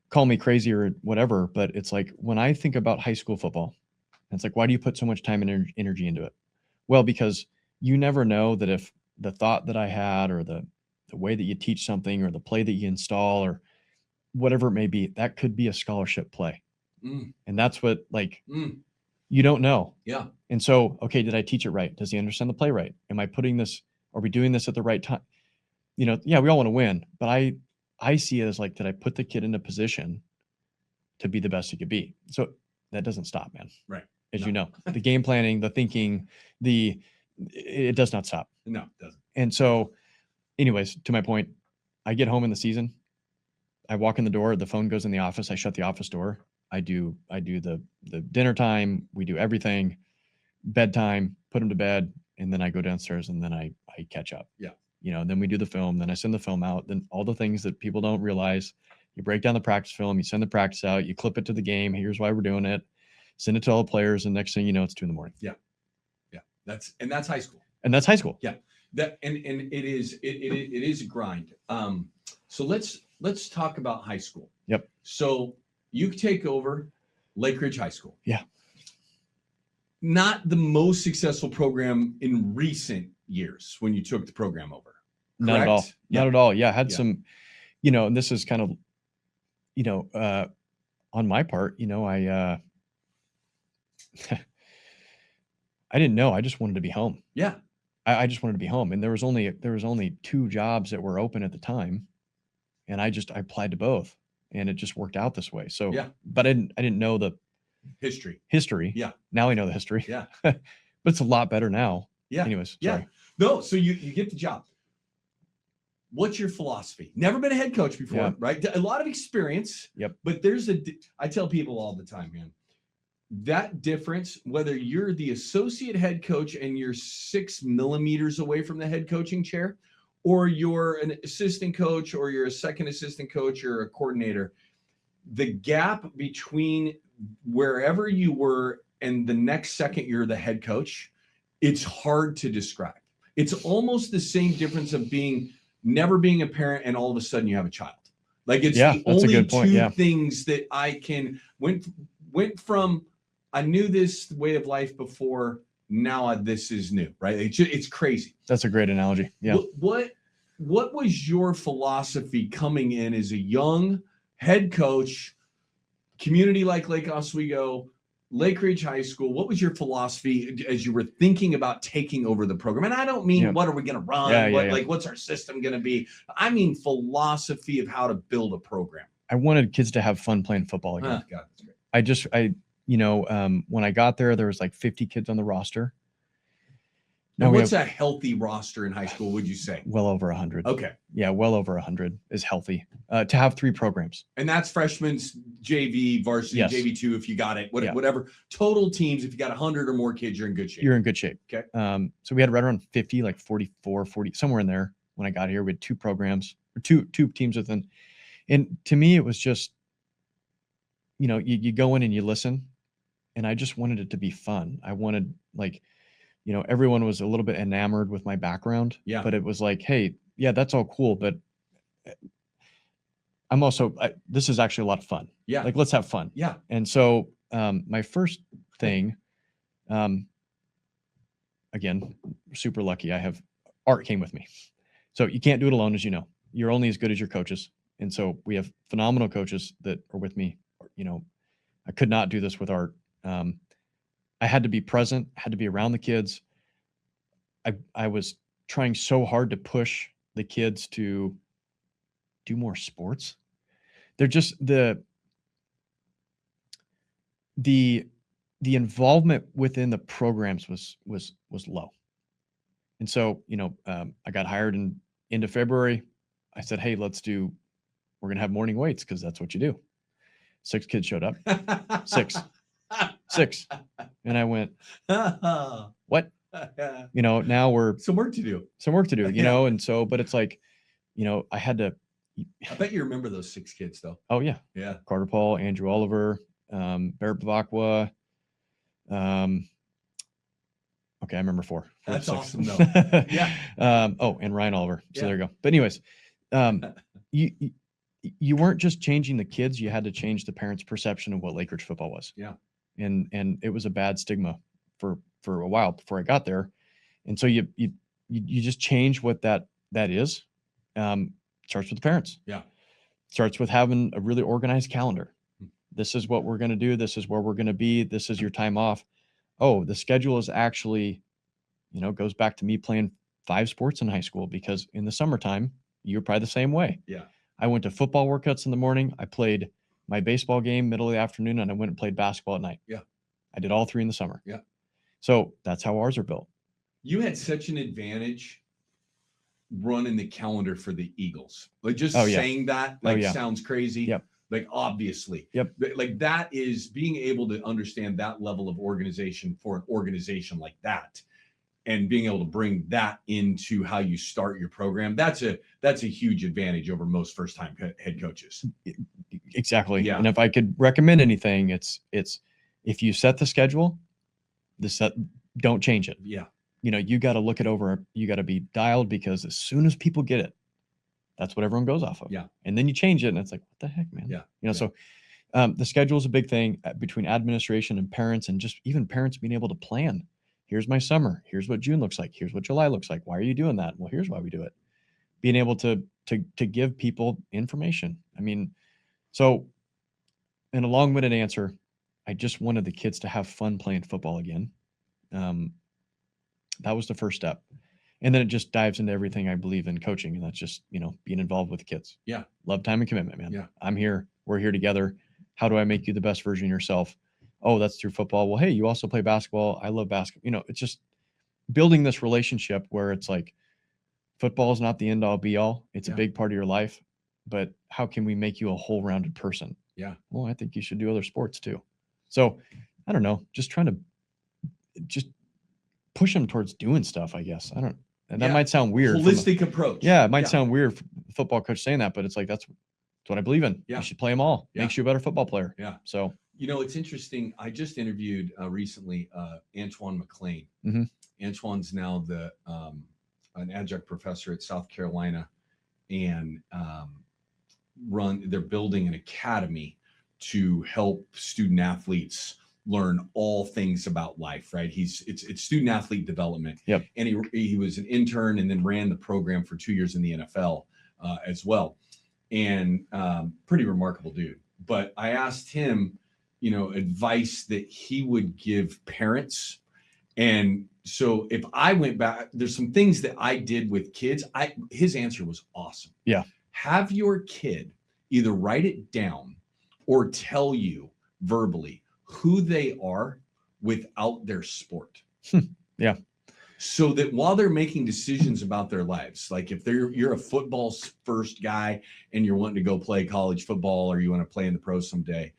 call me crazy or whatever, but it's like when I think about high school football, it's like, why do you put so much time and energy into it? Well, because you never know that if the thought that I had, or the way that you teach something, or the play that you install, or whatever it may be, that could be a scholarship play. And that's what, like, you don't know. Yeah. And so, okay, did I teach it right? Does he understand the play right? Am I putting this, are we doing this at the right time? You know, yeah, we all want to win, but I see it as like, did I put the kid in a position to be the best he could be? So that doesn't stop, man. Right. As you know, the game planning, the thinking, it does not stop. No, it doesn't. And so anyways, to my point, I get home in the season. I walk in the door, the phone goes in the office. I shut the office door. I do the dinner time. We do everything, bedtime, put them to bed. And then I go downstairs and then I catch up. Yeah. You know, and then we do the film, then I send the film out, then all the things that people don't realize. You break down the practice film, you send the practice out, you clip it to the game. Here's why we're doing it. Send it to all the players. And next thing you know, it's 2 a.m. Yeah. Yeah. That's high school. And that's high school. Yeah. That, and it is a grind. So let's talk about high school. Yep. So you take over Lakeridge High School. Yeah. Not the most successful program in recent years when you took the program over. Not at all. Yeah. Not at all. Yeah. I had some, you know, and this is kind of, you know, on my part, you know, I didn't know. I just wanted to be home. Yeah. I just wanted to be home. And there was only 2 jobs that were open at the time. And I applied to both, and it just worked out this way. So, yeah. But I didn't know the history. Yeah. Now I know the history. Yeah. But it's a lot better now. Yeah. Anyways. Yeah. Sorry. No. So you get the job. What's your philosophy? Never been a head coach before, right? A lot of experience. Yep. But I tell people all the time, man, that difference, whether you're the associate head coach and you're 6 millimeters away from the head coaching chair, or you're an assistant coach, or you're a second assistant coach, or a coordinator, the gap between wherever you were and the next second you're the head coach, it's hard to describe. It's almost the same difference of never being a parent and all of a sudden you have a child. Like it's the only 2 things that I can went from. I knew this way of life before. Now this is new, right? It's crazy. That's a great analogy. Yeah. What was your philosophy coming in as a young head coach, community like Lake Oswego, Lakeridge High School? What was your philosophy as you were thinking about taking over the program? And I don't mean what are we going to run? Like what's our system going to be? I mean philosophy of how to build a program. I wanted kids to have fun playing football again. God, that's great. You know, when I got there was like 50 kids on the roster. Now, what's a healthy roster in high school, would you say? Well over 100. Okay. Yeah, well over 100 is healthy. To have 3 programs. And that's freshmen, JV, varsity, JV2, if you got it, whatever. Total teams, if you got 100 or more kids, you're in good shape. You're in good shape. Okay. So we had right around 50, like 44, 40, somewhere in there when I got here. We had 2 programs, or two teams within. And to me, it was just, you know, you go in and you listen. And I just wanted it to be fun. I wanted, like, you know, everyone was a little bit enamored with my background. Yeah. But it was like, hey, yeah, that's all cool. But I'm also, this is actually a lot of fun. Yeah. Like, let's have fun. Yeah. And so my first thing, again, super lucky. I have Art came with me. So you can't do it alone, as you know. You're only as good as your coaches. And so we have phenomenal coaches that are with me. You know, I could not do this with Art. I had to be present, had to be around the kids. I was trying so hard to push the kids to do more sports. They're just the involvement within the programs was low. And so, you know, I got hired into February. I said, hey, we're going to have morning weights because that's what you do. 6 kids showed up. 6. And I went, what? Now we're some work to do, you know? And so, but it's like, I had to. I bet you remember those 6 kids though. Oh yeah. Yeah. Carter Paul, Andrew Oliver, Barrett Bavakwa. Okay. I remember 4. That's 6. awesome though. Yeah. And Ryan Oliver. So there you go. But anyways, you weren't just changing the kids, you had to change the parents' perception of what Lakeridge football was. Yeah. And it was a bad stigma for a while before I got there. And so you just change what that is. Starts with the parents. Yeah. Starts with having a really organized calendar. This is what we're going to do. This is where we're going to be. This is your time off. Oh, the schedule is actually, goes back to me playing 5 sports in high school, because in the summertime, you're probably the same way. Yeah. I went to football workouts in the morning. I played my baseball game middle of the afternoon, and I went and played basketball at night. Yeah. I did all 3 in the summer. Yeah. So that's how ours are built. You had such an advantage running the calendar for the Eagles. Like just saying that, sounds crazy. Yep. Like obviously. Yep. Like that is being able to understand that level of organization for an organization like that, and being able to bring that into how you start your program. That's a huge advantage over most first-time head coaches. Exactly. Yeah. And if I could recommend anything, it's if you set the schedule, don't change it. Yeah. You got to look it over. You got to be dialed, because as soon as people get it, that's what everyone goes off of. Yeah. And then you change it, and it's like, what the heck, man? Yeah. So the schedule is a big thing between administration and parents, and just even parents being able to plan. Here's my summer. Here's what June looks like. Here's what July looks like. Why are you doing that? Well, here's why we do it. Being able to give people information. I mean, so in a long-winded answer, I just wanted the kids to have fun playing football again. That was the first step. And then it just dives into everything I believe in coaching. And that's just, being involved with the kids. Yeah. Love, time, and commitment, man. Yeah. I'm here. We're here together. How do I make you the best version of yourself? Oh, that's through football. Well, hey, you also play basketball. I love basketball. It's just building this relationship where it's like, football is not the end all be all. It's a big part of your life, but how can we make you a whole rounded person? Yeah. Well, I think you should do other sports too. So I don't know, just trying to just push them towards doing stuff, I guess. And that might sound weird. Holistic approach. Yeah. It might sound weird for a football coach saying that, but it's like, that's what I believe in. Yeah. You should play them all. Yeah. Makes you a better football player. Yeah. So, it's interesting. I just interviewed recently Antoine McLean. Mm-hmm. Antoine's now an adjunct professor at South Carolina, and they're building an academy to help student athletes learn all things about life, right? It's student athlete development. Yep. And he was an intern and then ran the program for 2 years in the NFL as well. And pretty remarkable dude. But I asked him, advice that he would give parents. And so if I went back, there's some things that I did with kids. His answer was awesome. Yeah. Have your kid either write it down or tell you verbally who they are without their sport. Yeah. So that while they're making decisions about their lives, like if you're a football first guy and you're wanting to go play college football, or you want to play in the pros someday,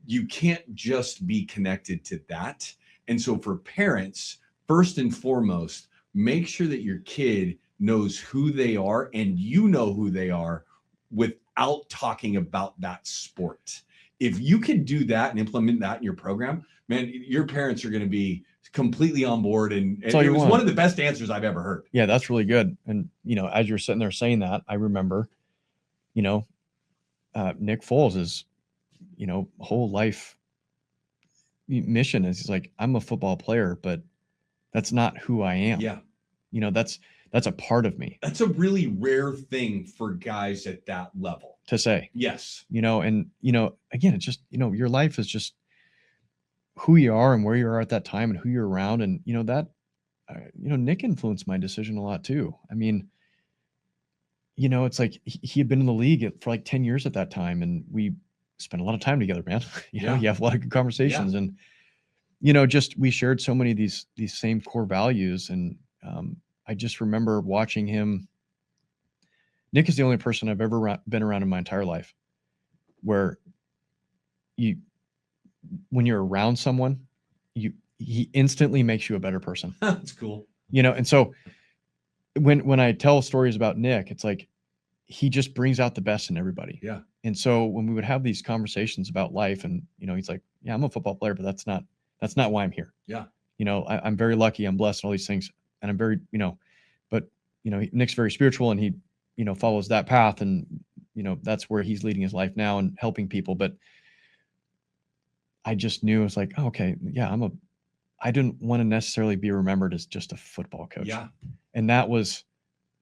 you can't just be connected to that. And so for parents, first and foremost, make sure that your kid knows who they are and you know who they are without talking about that sport. If you can do that and implement that in your program, man, your parents are going to be completely on board. And it was one of the best answers I've ever heard. Yeah, that's really good. And, as you're sitting there saying that, I remember, Nick Foles is, whole life mission is he's like, I'm a football player, but that's not who I am. Yeah. That's a part of me. That's a really rare thing for guys at that level to say. Yes. And, again, it's just, your life is just who you are and where you are at that time and who you're around. And, that, Nick influenced my decision a lot too. I mean, it's like he had been in the league for like 10 years at that time, and we spent a lot of time together, man. You have a lot of good conversations, and, just, we shared so many of these same core values. And, I just remember watching him. Nick is the only person I've ever been around in my entire life where when you're around someone, he instantly makes you a better person. That's cool. And so when I tell stories about Nick, it's like he just brings out the best in everybody. Yeah. And so when we would have these conversations about life, and he's like, yeah, I'm a football player, but that's not why I'm here. Yeah. I'm very lucky, I'm blessed, and all these things, and I'm very, but Nick's very spiritual, and he follows that path, and that's where he's leading his life now and helping people. But I just knew, it's like, oh, okay, yeah, I didn't want to necessarily be remembered as just a football coach. Yeah. And that was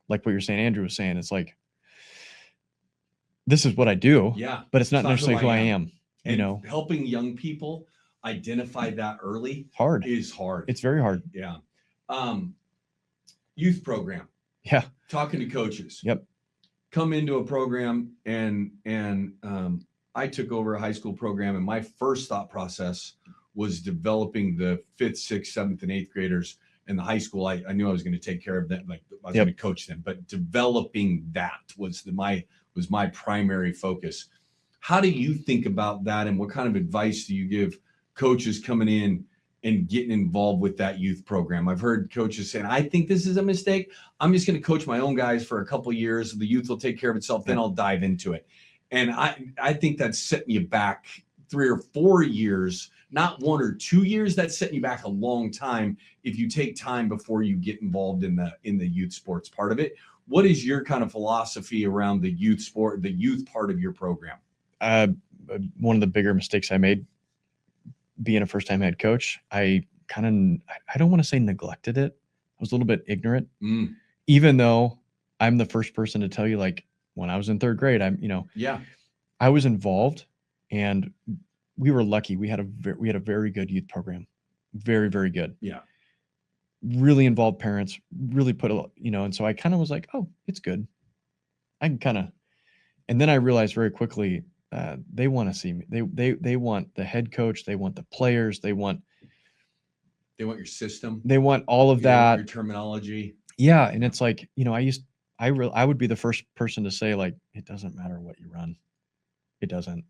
like what you're saying, Andrew was saying, it's like, this is what I do. Yeah. But it's not necessarily who I am. And helping young people identify that early is hard. It's very hard. Yeah. Youth program. Yeah. Talking to coaches. Yep. Come into a program and I took over a high school program, and my first thought process was developing the 5th, 6th, 7th, and 8th graders in the high school. I knew I was going to take care of them, like I was going to coach them, but developing that was my primary focus. How do you think about that, and what kind of advice do you give coaches coming in and getting involved with that youth program? I've heard coaches saying, I think this is a mistake. I'm just going to coach my own guys for a couple of years. The youth will take care of itself. Then I'll dive into it. And I think that's setting you back 3 or 4 years, not 1 or 2 years. That's setting you back a long time if you take time before you get involved in the youth sports part of it. What is your kind of philosophy around the youth sport, the youth part of your program? One of the bigger mistakes I made being a first-time head coach, I don't want to say neglected it. I was a little bit ignorant, even though I'm the first person to tell you, like, when I was in 3rd grade, I was involved, and we were lucky. We had a very good youth program, very, very good. Yeah. Really involved parents, really put a lot, and so I kind of was like, oh, it's good. I can kind of, and then I realized very quickly, they want to see me. They want the head coach. They want the players. They want your system. They want all of that. Your terminology. Yeah. And it's like, I would be the first person to say, like, it doesn't matter what you run. It doesn't,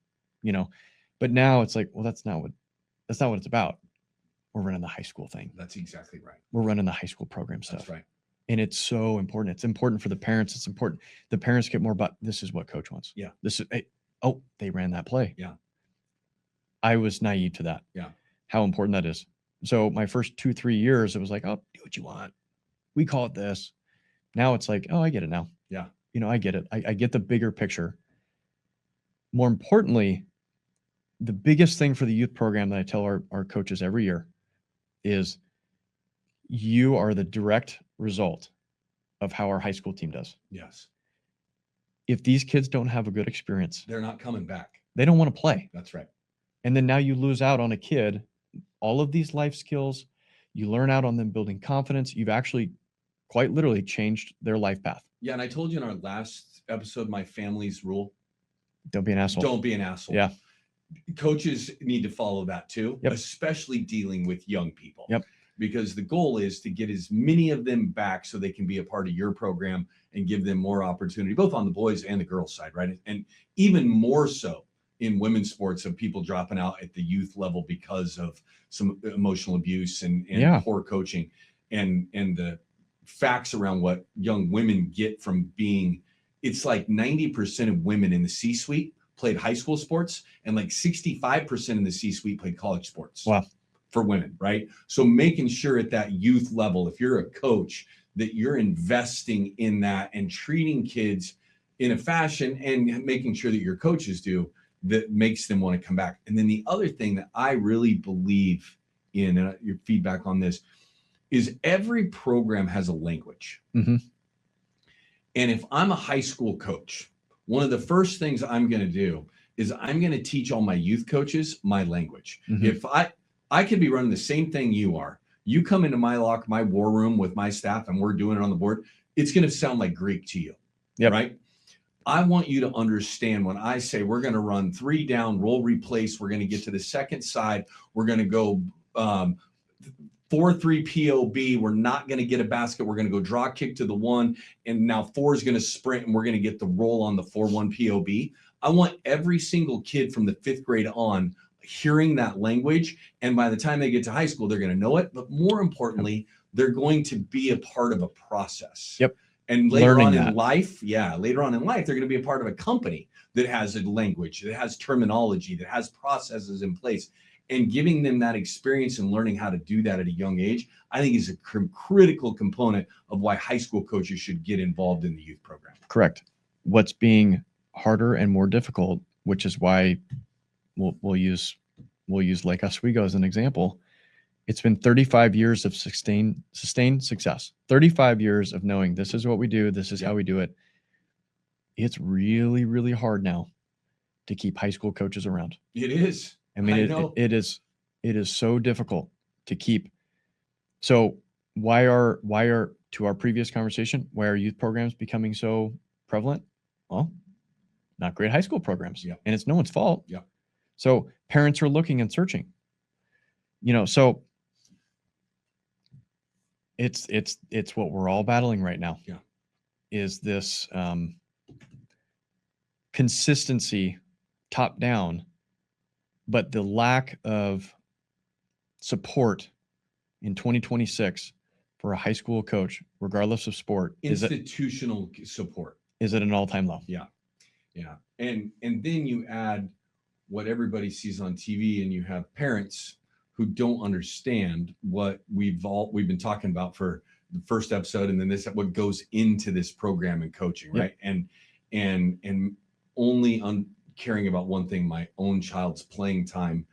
but now it's like, well, that's not what it's about. We're running the high school thing. That's exactly right. We're running the high school program stuff. That's right. And it's so important. It's important for the parents. It's important. The parents get more about, this is what coach wants. Yeah. This is, they ran that play. Yeah. I was naive to that. Yeah. How important that is. So my first 2-3 years, it was like, oh, do what you want. We call it this. Now it's like, oh, I get it now. Yeah. I get it. I get the bigger picture. More importantly, the biggest thing for the youth program that I tell our coaches every year is you are the direct result of how our high school team does. Yes. If these kids don't have a good experience, they're not coming back. They don't want to play. That's right. And then now you lose out on a kid, all of these life skills, you learn out on them building confidence. You've actually quite literally changed their life path. Yeah. And I told you in our last episode, my family's rule. Don't be an asshole. Don't be an asshole. Yeah. Coaches need to follow that too, yep. Especially dealing with young people. Yep. Because the goal is to get as many of them back so they can be a part of your program and give them more opportunity, both on the boys and the girls side, right? And even more so in women's sports, of people dropping out at the youth level because of some emotional abuse and poor coaching, and the facts around what young women get from being, it's like 90% of women in the C-suite played high school sports, and like 65% in the C-suite played college sports. Wow. For women, right? So making sure at that youth level, if you're a coach, that you're investing in that and treating kids in a fashion, and making sure that your coaches do, that makes them want to come back. And then the other thing that I really believe in, your feedback on this, is every program has a language. Mm-hmm. And if I'm a high school coach, one of the first things I'm going to do is I'm going to teach all my youth coaches my language. Mm-hmm. If I could be running the same thing you are. You come into my war room with my staff, and we're doing it on the board. It's going to sound like Greek to you, right? I want you to understand when I say we're going to run 3 down, roll, replace. We're going to get to the second side. We're going to go 4-3 POB. We're not going to get a basket. We're going to go draw kick to the 1. And now 4 is going to sprint, and we're going to get the roll on the 4-1 POB. I want every single kid from the 5th grade on hearing that language. And by the time they get to high school, they're going to know it. But more importantly, they're going to be a part of a process. Yep. And later Learning on that. in life, later on in life, they're going to be a part of a company that has a language, that has terminology, that has processes in place. And giving them that experience and learning how to do that at a young age, I think is a critical component of why high school coaches should get involved in the youth program. Correct. What's being harder and more difficult, which is why we'll use Lake Oswego as an example. It's been 35 years of sustained success. 35 years of knowing this is what we do, this is how we do it. It's really, really hard now to keep high school coaches around. It is. I mean, it is so difficult to keep. So why are to our previous conversation, why are youth programs becoming so prevalent? Well, not great high school programs. Yeah. And it's no one's fault. Yeah. So parents are looking and searching. So it's what we're all battling right now. Yeah. Is this consistency top down, but the lack of support in 2026 for a high school coach, regardless of sport, institutional support is at an all-time low. Yeah. And then you add what everybody sees on TV, and you have parents who don't understand what we've been talking about for the first episode, and then this, what goes into this program and coaching, right? Yep. And only caring about one thing, my own child's playing time,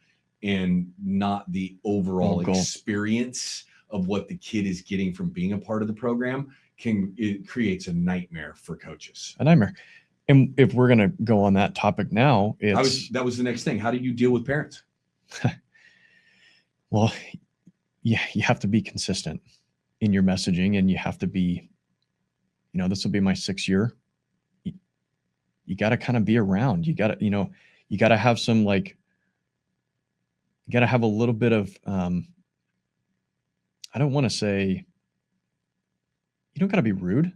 and not the overall experience of what the kid is getting from being a part of the program. It creates a nightmare for coaches. A nightmare. And if we're going to go on that topic now, that was the next thing. How do you deal with parents? Well, yeah, you have to be consistent in your messaging, and you have to be, this will be my 6th year. You got to kind of be around. You got to, you got to have some, you got to have a little bit of, I don't want to say, you don't got to be rude,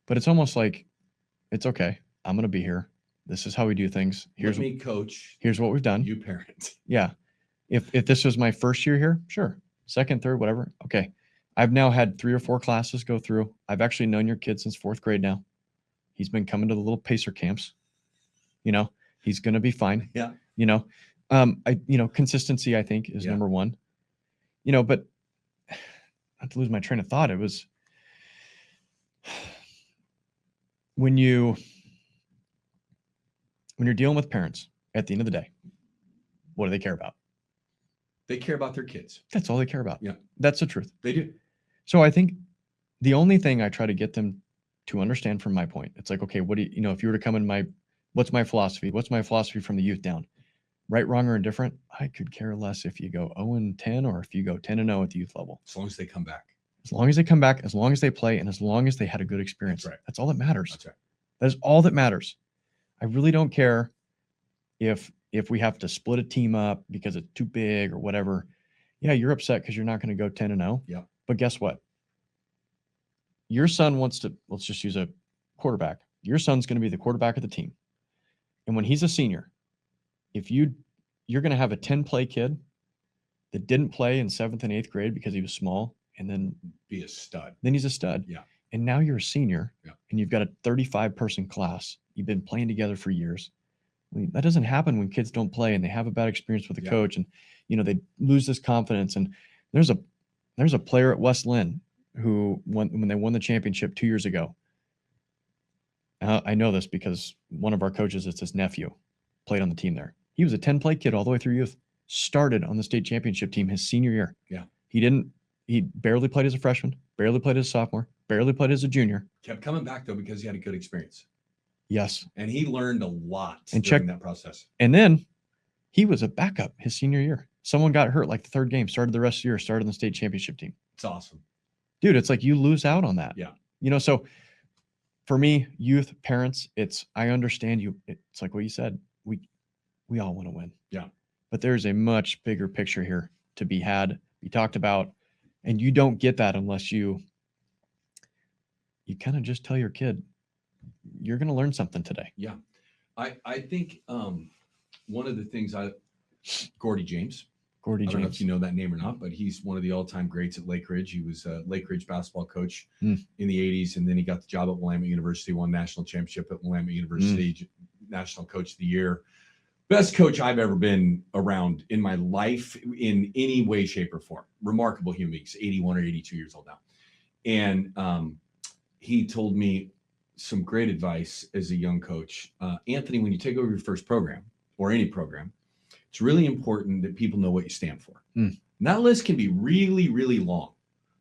but it's almost like, it's okay. I'm going to be here. This is how we do things. Let me coach. Here's what we've done. You parent. Yeah. If this was my first year here, sure. 2nd, 3rd, whatever. Okay. I've now had 3 or 4 classes go through. I've actually known your kid since 4th grade now. He's been coming to the little pacer camps. He's going to be fine. Yeah. Consistency, I think, is number one. But not to lose my train of thought, it was when you're dealing with parents at the end of the day, what do they care about? They care about their kids. That's all they care about. Yeah. That's the truth. They do. So I think the only thing I try to get them to understand from my point, it's like, okay, what do you, if you were to come in what's my philosophy? What's my philosophy from the youth down? Right, wrong, or indifferent? I could care less if you go 0-10 or if you go 10-0 at the youth level. As long as they come back. As long as they come back, as long as they play, and as long as they had a good experience. That's right. That's all that matters. That's right. That is all that matters. I really don't care if we have to split a team up because it's too big or whatever. Yeah, you're upset because you're not going to go 10-0. Yeah. But guess what? Your son wants to, let's just use a quarterback. Your son's going to be the quarterback of the team. And when he's a senior, if you're going to have a 10-play kid that didn't play in 7th and 8th grade because he was small, and then be a stud. Then he's a stud. Yeah. And now you're a senior, yeah, and you've got a 35-person class. You've been playing together for years. I mean, that doesn't happen when kids don't play and they have a bad experience with the coach, and they lose this confidence. And there's a player at West Lynn who when they won the championship 2 years ago. I know this because one of our coaches, it's his nephew, played on the team there. He was a 10-play kid all the way through youth, started on the state championship team his senior year. Yeah. He barely played as a freshman, barely played as a sophomore, barely played as a junior. Kept coming back, though, because he had a good experience. Yes. And he learned a lot during that process. And then he was a backup his senior year. Someone got hurt like the 3rd game, started the rest of the year, started on the state championship team. It's awesome. Dude, it's like you lose out on that. Yeah. So for me, youth, parents, I understand you. It's like what you said. We all want to win. Yeah. But there's a much bigger picture here to be had, be talked about. And you don't get that unless you kind of just tell your kid, you're going to learn something today. Yeah. I think one of the things Gordy James. I don't know if you know that name or not, but he's one of the all-time greats at Lakeridge. He was a Lakeridge basketball coach in the 80s, and then he got the job at Willamette University, won national championship at Willamette University, National Coach of the Year. Best coach I've ever been around in my life in any way, shape, or form. Remarkable human being. He's 81 or 82 years old now. And he told me some great advice as a young coach. Anthony, when you take over your first program or any program, it's really important that people know what you stand for. And that list can be really, really long.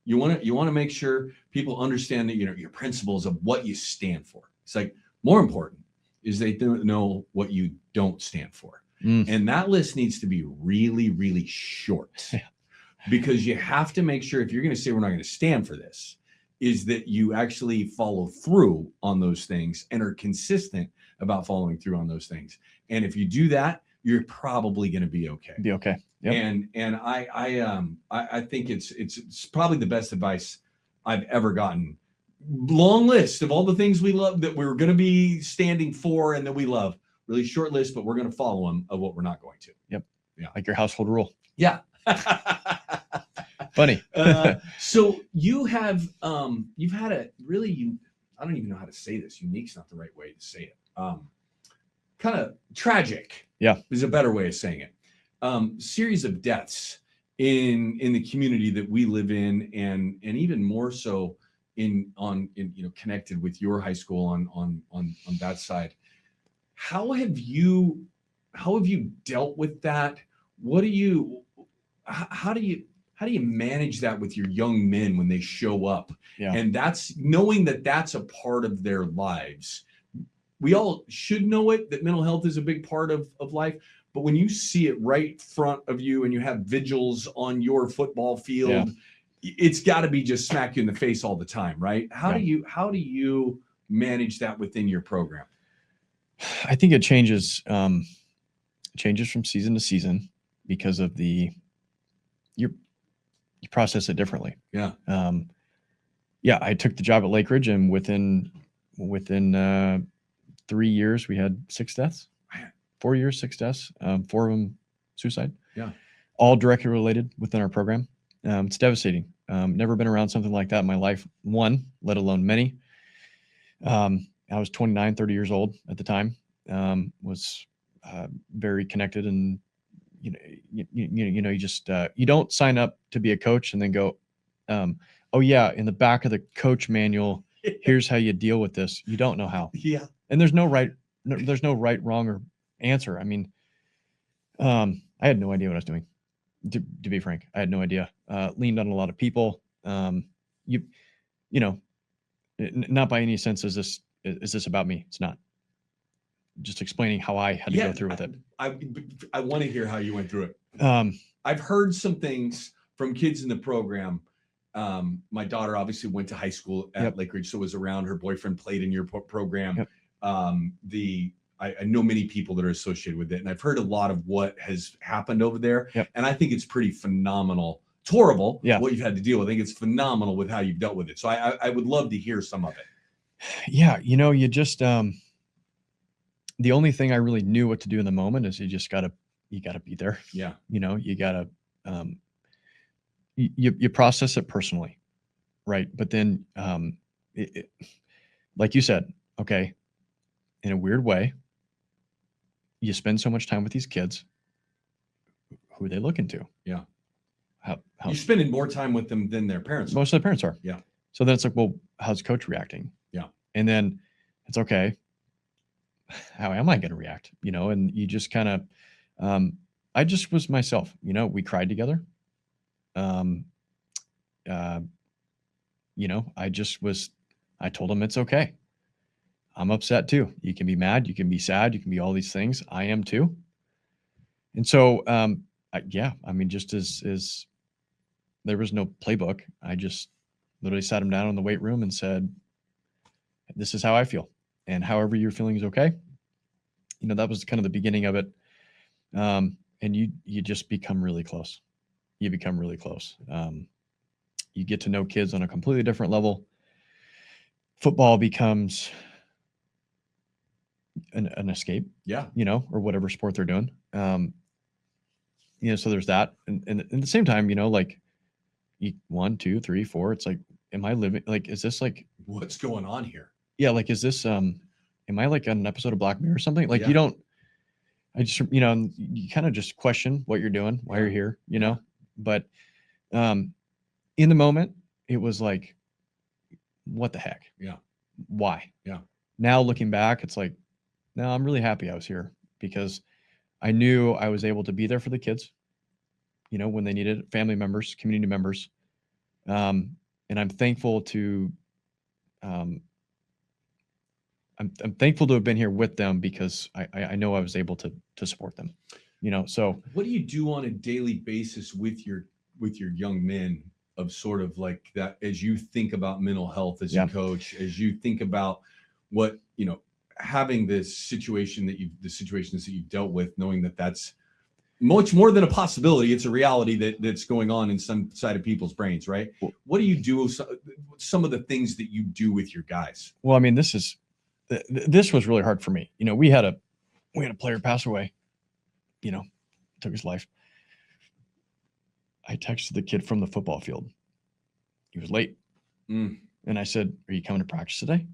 You want to make sure people understand that, your principles of what you stand for. It's like more important is they don't know what you don't stand for. And that list needs to be really, really short because you have to make sure if you're going to say we're not going to stand for this, is that you actually follow through on those things and are consistent about following through on those things. And if you do that, you're probably going to be okay. Be okay. Yep. And I think it's probably the best advice I've ever gotten. Long list of all the things we love that we're going to be standing for and that we love. Really short list, but we're going to follow them of what we're not going to. Yep. Yeah. Like your household rule. Yeah. Funny. So you've had a really, I don't even know how to say this. Unique's not the right way to say it. Kind of tragic. Yeah. Is a better way of saying it. Series of deaths in the community that we live in, and even more so in connected with your high school on that side. How have you dealt with that? How do you manage that with your young men when they show up? Yeah. And that's knowing that that's a part of their lives. We all should know it, that mental health is a big part of life. But when you see it right in front of you and you have vigils on your football field, it's got to be just smack you in the face all the time, right? How do you manage that within your program? I think it changes from season to season because of you process it differently. Yeah. I took the job at Lakeridge, and within 3 years we had 6 deaths. 4 years, 6 deaths. 4 of them suicide. Yeah. All directly related within our program. It's devastating. Never been around something like that in my life. One, let alone many. I was 29, 30 years old at the time. Was very connected, and you just you don't sign up to be a coach and then go, oh yeah, in the back of the coach manual, here's how you deal with this. You don't know how. Yeah. And there's no right, wrong, or answer. I mean, I had no idea what I was doing. To be frank, I had no idea. Leaned on a lot of people. Not by any sense is this about me. It's not. Just explaining how I had to go through with it. I want to hear how you went through it. I've heard some things from kids in the program. My daughter obviously went to high school at Lakeridge, so was around. Her boyfriend played in your program. Yep. I know many people that are associated with it, and I've heard a lot of what has happened over there. Yep. And I think it's pretty phenomenal. It's horrible what you've had to deal with. I think it's phenomenal with how you've dealt with it. So I would love to hear some of it. Yeah, you just the only thing I really knew what to do in the moment is you gotta be there. Yeah. You gotta you process it personally, right? But then like you said, okay, in a weird way, you spend so much time with these kids. Who are they looking to? Yeah. How you're spending more time with them than their parents. Most of the parents are. Yeah. So then it's like, well, how's coach reacting? Yeah. And then it's okay. How am I going to react? And you just kind of, I just was myself, we cried together. I told him it's okay. I'm upset too. You can be mad, you can be sad, you can be all these things. I am too. And so, just as there was no playbook, I just literally sat him down in the weight room and said, this is how I feel. And however you're feeling is okay. That was kind of the beginning of it. And you just become really close. You become really close. You get to know kids on a completely different level. Football becomes an escape, Yeah. or whatever sport they're doing. So there's that. And at the same time, like 1, 2, 3, 4, it's like, am I living, like, is this like, What's going on here? yeah, like, is this, am I like on an episode of Black Mirror or something? Like, Yeah. I just, you kind of just question what you're doing, why you're here, but, in the moment, it was like, what the heck? Yeah. Why? Yeah. Now looking back, it's like, no, I'm really happy I was here because I knew I was able to be there for the kids, when they needed it, family members, community members. And I'm thankful to, I'm thankful to have been here with them because I know I was able to support them, so. What do you do on a daily basis with your young men of sort of like that, as you think about mental health as a coach, as you think about what, having the situations that you've dealt with, knowing that that's much more than a possibility, it's a reality that's going on in some side of people's brains, right? What do you do? Some of the things that you do with your guys? Well, I mean, this was really hard for me. We had a player pass away, took his life. I texted the kid from the football field. He was late. And I said, "Are you coming to practice today?"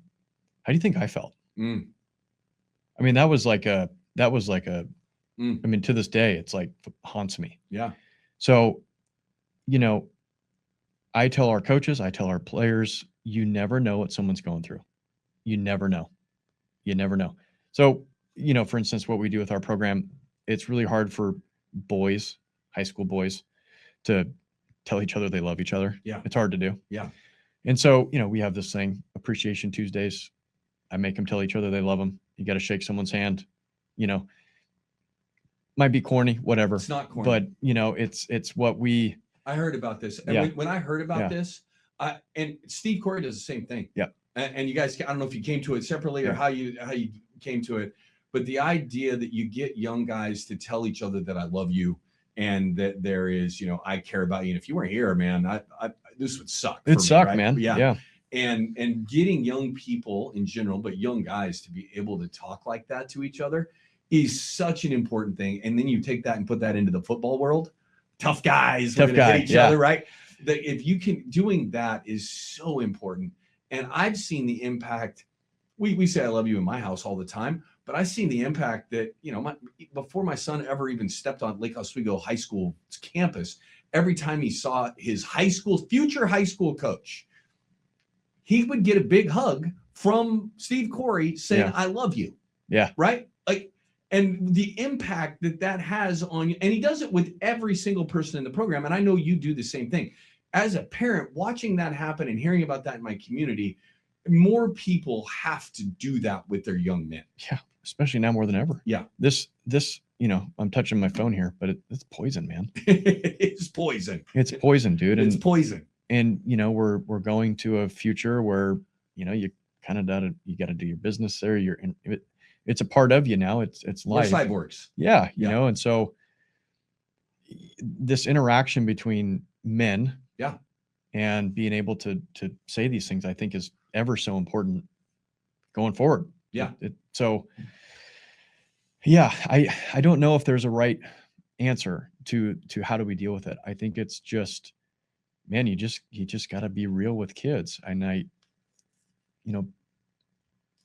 How do you think I felt? I mean, that was like a, I mean, to this day, it's like haunts me. Yeah. So, I tell our coaches, I tell our players, you never know what someone's going through. You never know. You never know. So, for instance, what we do with our program, it's really hard for boys, high school boys, to tell each other they love each other. Yeah. It's hard to do. Yeah. And so, we have this thing, Appreciation Tuesdays. I make them tell each other they love them. You got to shake someone's hand, might be corny, whatever. It's not corny. But, it's what we. I heard about this. And when I heard about this, and Steve Corey does the same thing. Yeah. And you guys, I don't know if you came to it separately or how you came to it, but the idea that you get young guys to tell each other that I love you and that there is, I care about you. And if you weren't here, man, I this would suck. It'd suck, right? man. Yeah. And getting young people in general, but young guys to be able to talk like that to each other is such an important thing. And then you take that and put that into the football world. Tough guys, hit each other, right? That if you can, doing that is so important. And I've seen the impact. We say I love you in my house all the time, but I've seen the impact that, before my son ever even stepped on Lake Oswego High School campus, every time he saw his future high school coach, he would get a big hug from Steve Corey saying, I love you. Yeah. Right? Like, and the impact that has on you, and he does it with every single person in the program. And I know you do the same thing. As a parent, watching that happen and hearing about that in my community, more people have to do that with their young men. Yeah. Especially now more than ever. Yeah. This, I'm touching my phone here, but it's poison, man. It's poison. It's poison, dude. It's poison. And, we're going to a future where, you kind of got to do your business there. It's a part of you now. It's life. We're cyborgs. Yeah. And so this interaction between men and being able to say these things, I think is ever so important going forward. Yeah. So I don't know if there's a right answer to how do we deal with it. I think it's just, man, you just got to be real with kids. And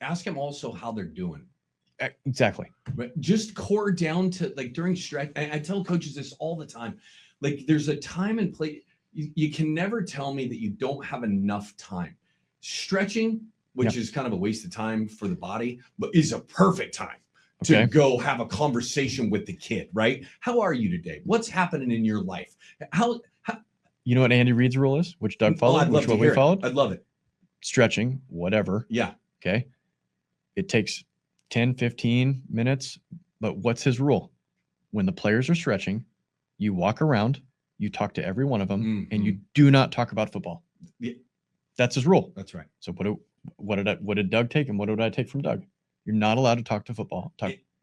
ask them also how they're doing. Exactly. But just core down to like during stretch. I tell coaches this all the time. Like there's a time and place. You can never tell me that you don't have enough time. Stretching, which is kind of a waste of time for the body, but is a perfect time to go have a conversation with the kid, right? How are you today? What's happening in your life? How you know what Andy Reid's rule is, which Doug followed, which what we followed? I'd love it. Stretching, whatever. Yeah. Okay. It takes 10, 15 minutes, but what's his rule? When the players are stretching, you walk around, you talk to every one of them, and you do not talk about football. Yeah. That's his rule. That's right. So what did Doug take and what did I take from Doug? You're not allowed to talk to football.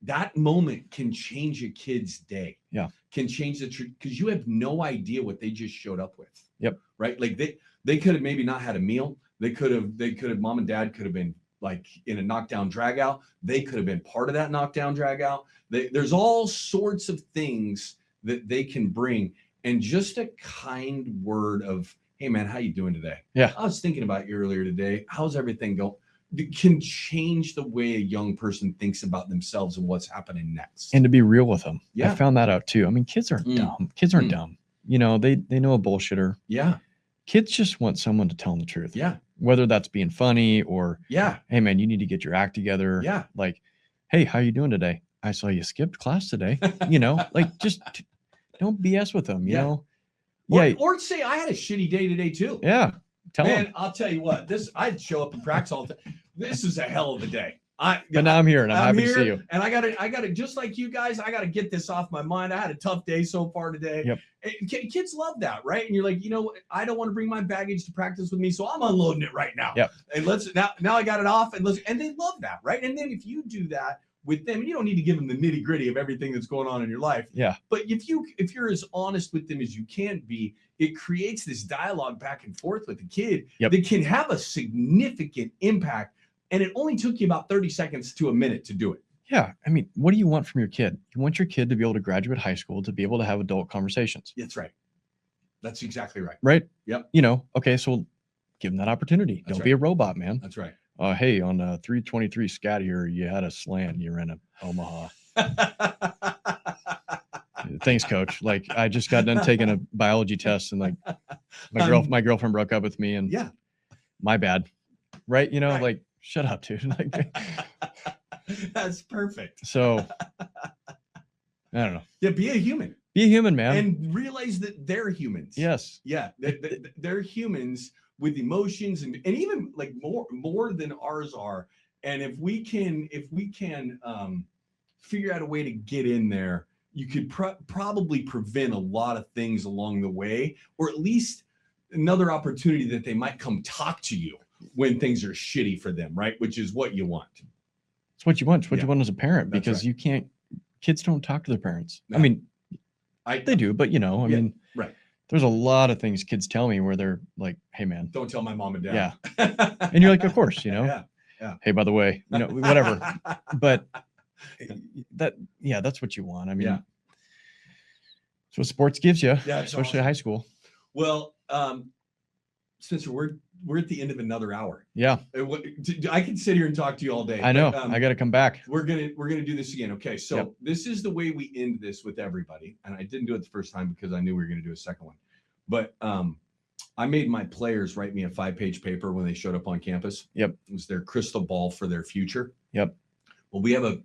That moment can change a kid's day. Yeah. Can change because you have no idea what they just showed up with. Yep. Right. Like they could have maybe not had a meal. They could have mom and dad could have been like in a knockdown drag out. They could have been part of that knockdown drag out. There's all sorts of things that they can bring. And just a kind word of, hey man, how you doing today? Yeah. I was thinking about you earlier today. How's everything going? It can change the way a young person thinks about themselves and what's happening next. And to be real with them. Yeah. I found that out too. I mean, kids aren't dumb. Kids aren't dumb. You know, they know a bullshitter. Yeah. Kids just want someone to tell them the truth. Yeah. Whether that's being funny or, yeah, hey man, you need to get your act together. Yeah. Like, hey, how you doing today? I saw you skipped class today. You know, like just don't BS with them, you know? Or say I had a shitty day today too. Yeah. Tell Man, them. I'll tell you what, I'd show up in practice all the time. This is a hell of a day. But now I'm here and I'm happy here, to see you. And I gotta, just like you guys, I gotta get this off my mind. I had a tough day so far today. Yep. And kids love that, right? And you're like, you know, I don't want to bring my baggage to practice with me, so I'm unloading it right now. Yep. And now I got it off, and they love that, right? And then if you do that with them, and you don't need to give them the nitty gritty of everything that's going on in your life. Yeah. But if you're as honest with them as you can be, it creates this dialogue back and forth with the kid that can have a significant impact. And it only took you about 30 seconds to a minute to do it. Yeah. I mean, what do you want from your kid? You want your kid to be able to graduate high school, to be able to have adult conversations. That's right. That's exactly right. Right? Yep. You know, okay, so give them that opportunity. Don't be a robot, man. That's right. Hey, on 323 scat here, you had a slant. You're in Omaha. Thanks, coach. Like, I just got done taking a biology test, and like my girlfriend broke up with me, and my bad. Right? You know, like, shut up, dude. Like, that's perfect. So I don't know. Yeah, be a human. Be a human, man. And realize that they're humans. Yes. Yeah. They're humans with emotions and even like more than ours are. And if we can figure out a way to get in there, you could probably prevent a lot of things along the way, or at least another opportunity that they might come talk to you when things are shitty for them, right? Which is what you want. It's what you want. It's what you want as a parent, That's because right. Kids don't talk to their parents. No. I mean, they do, but you know, I mean, right. There's a lot of things kids tell me where they're like, hey man, don't tell my mom and dad. Yeah. And you're like, of course, you know, yeah. Hey, by the way, you know, whatever, but that's what you want. I mean, that's what sports gives you, especially high school. Well, Spencer, we're at the end of another hour. Yeah. I can sit here and talk to you all day. I know. I got to come back. We're gonna do this again. Okay. So This is the way we end this with everybody. And I didn't do it the first time because I knew we were gonna do a second one. But I made my players write me a 5-page paper when they showed up on campus. Yep. It was their crystal ball for their future. Yep. Well, we have a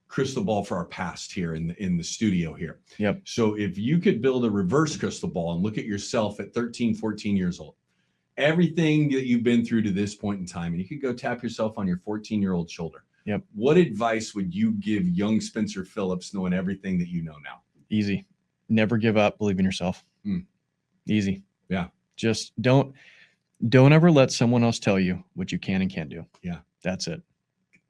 crystal ball for our past here in the studio here. Yep. So if you could build a reverse crystal ball and look at yourself at 13, 14 years old, everything that you've been through to this point in time, and you could go tap yourself on your 14-year-old shoulder. Yep. What advice would you give young Spencer Phillips, knowing everything that you know now? Easy. Never give up. Believe in yourself. Easy. Yeah. Just don't ever let someone else tell you what you can and can't do. Yeah. That's it.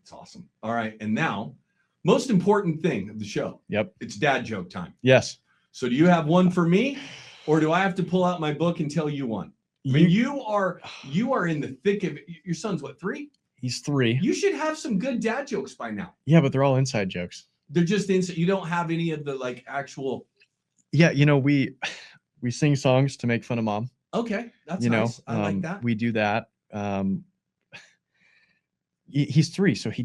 It's awesome. All right. And now, most important thing of the show. Yep. It's dad joke time. Yes. So do you have one for me, or do I have to pull out my book and tell you one? I mean, you are in the thick of it. Your son's what, 3? He's 3. You should have some good dad jokes by now. Yeah, but they're all inside jokes. They're just inside. You don't have any of the like actual. Yeah, you know, we sing songs to make fun of mom. Okay, that's nice. I like that. We do that. He's 3, so he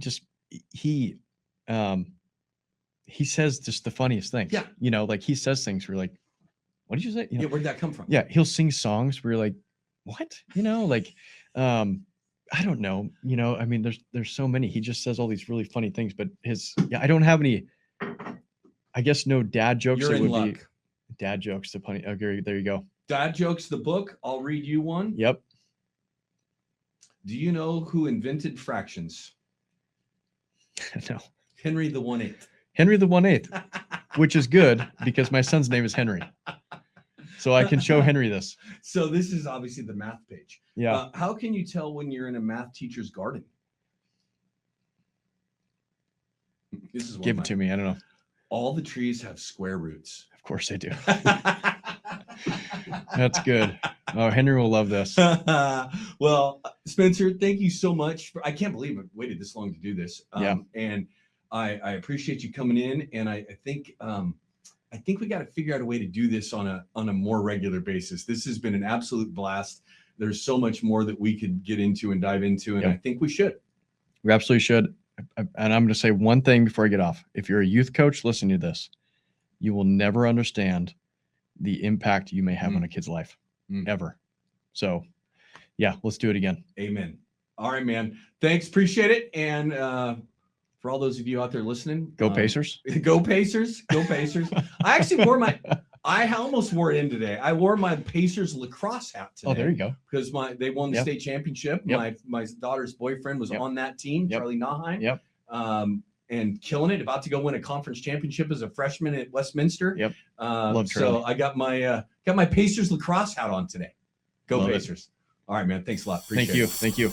says just the funniest things. Yeah. You know, like he says things where you're like, what did you say? You know, where'd that come from? Yeah, he'll sing songs where you're like, what? You know, like, I don't know. You know, I mean, there's so many. He just says all these really funny things, but I don't have any. I guess no dad jokes. You're in luck. Dad jokes. The funny. Okay, there you go. Dad jokes. The book. I'll read you one. Yep. Do you know who invented fractions? No. Henry the 1/8. Henry the 1/8, which is good because my son's name is Henry. So I can show Henry this. So this is obviously the math page. Yeah. How can you tell when you're in a math teacher's garden? This is Give it to me. I don't know. All the trees have square roots. Of course they do. That's good. Oh, Henry will love this. Well, Spencer, thank you so much. I can't believe I've waited this long to do this. And I appreciate you coming in. And I think we got to figure out a way to do this on a more regular basis. This has been an absolute blast. There's so much more that we could get into and dive into, and I think we should. We absolutely should. And I'm going to say one thing before I get off. If you're a youth coach, listen to this. You will never understand the impact you may have on a kid's life, ever. So, yeah, let's do it again. Amen. All right, man. Thanks. Appreciate it. And for all those of you out there listening, go Pacers. Go Pacers. Go Pacers. I actually I almost wore it in today. I wore my Pacers lacrosse hat today. Oh, there you go. Because they won the state championship. My daughter's boyfriend was on that team, Charlie Nahine. And killing it, about to go win a conference championship as a freshman at Westminster. Love so I got my Pacers lacrosse hat on today. Go Pacers. All right, man. Thanks a lot. Appreciate it. Thank you.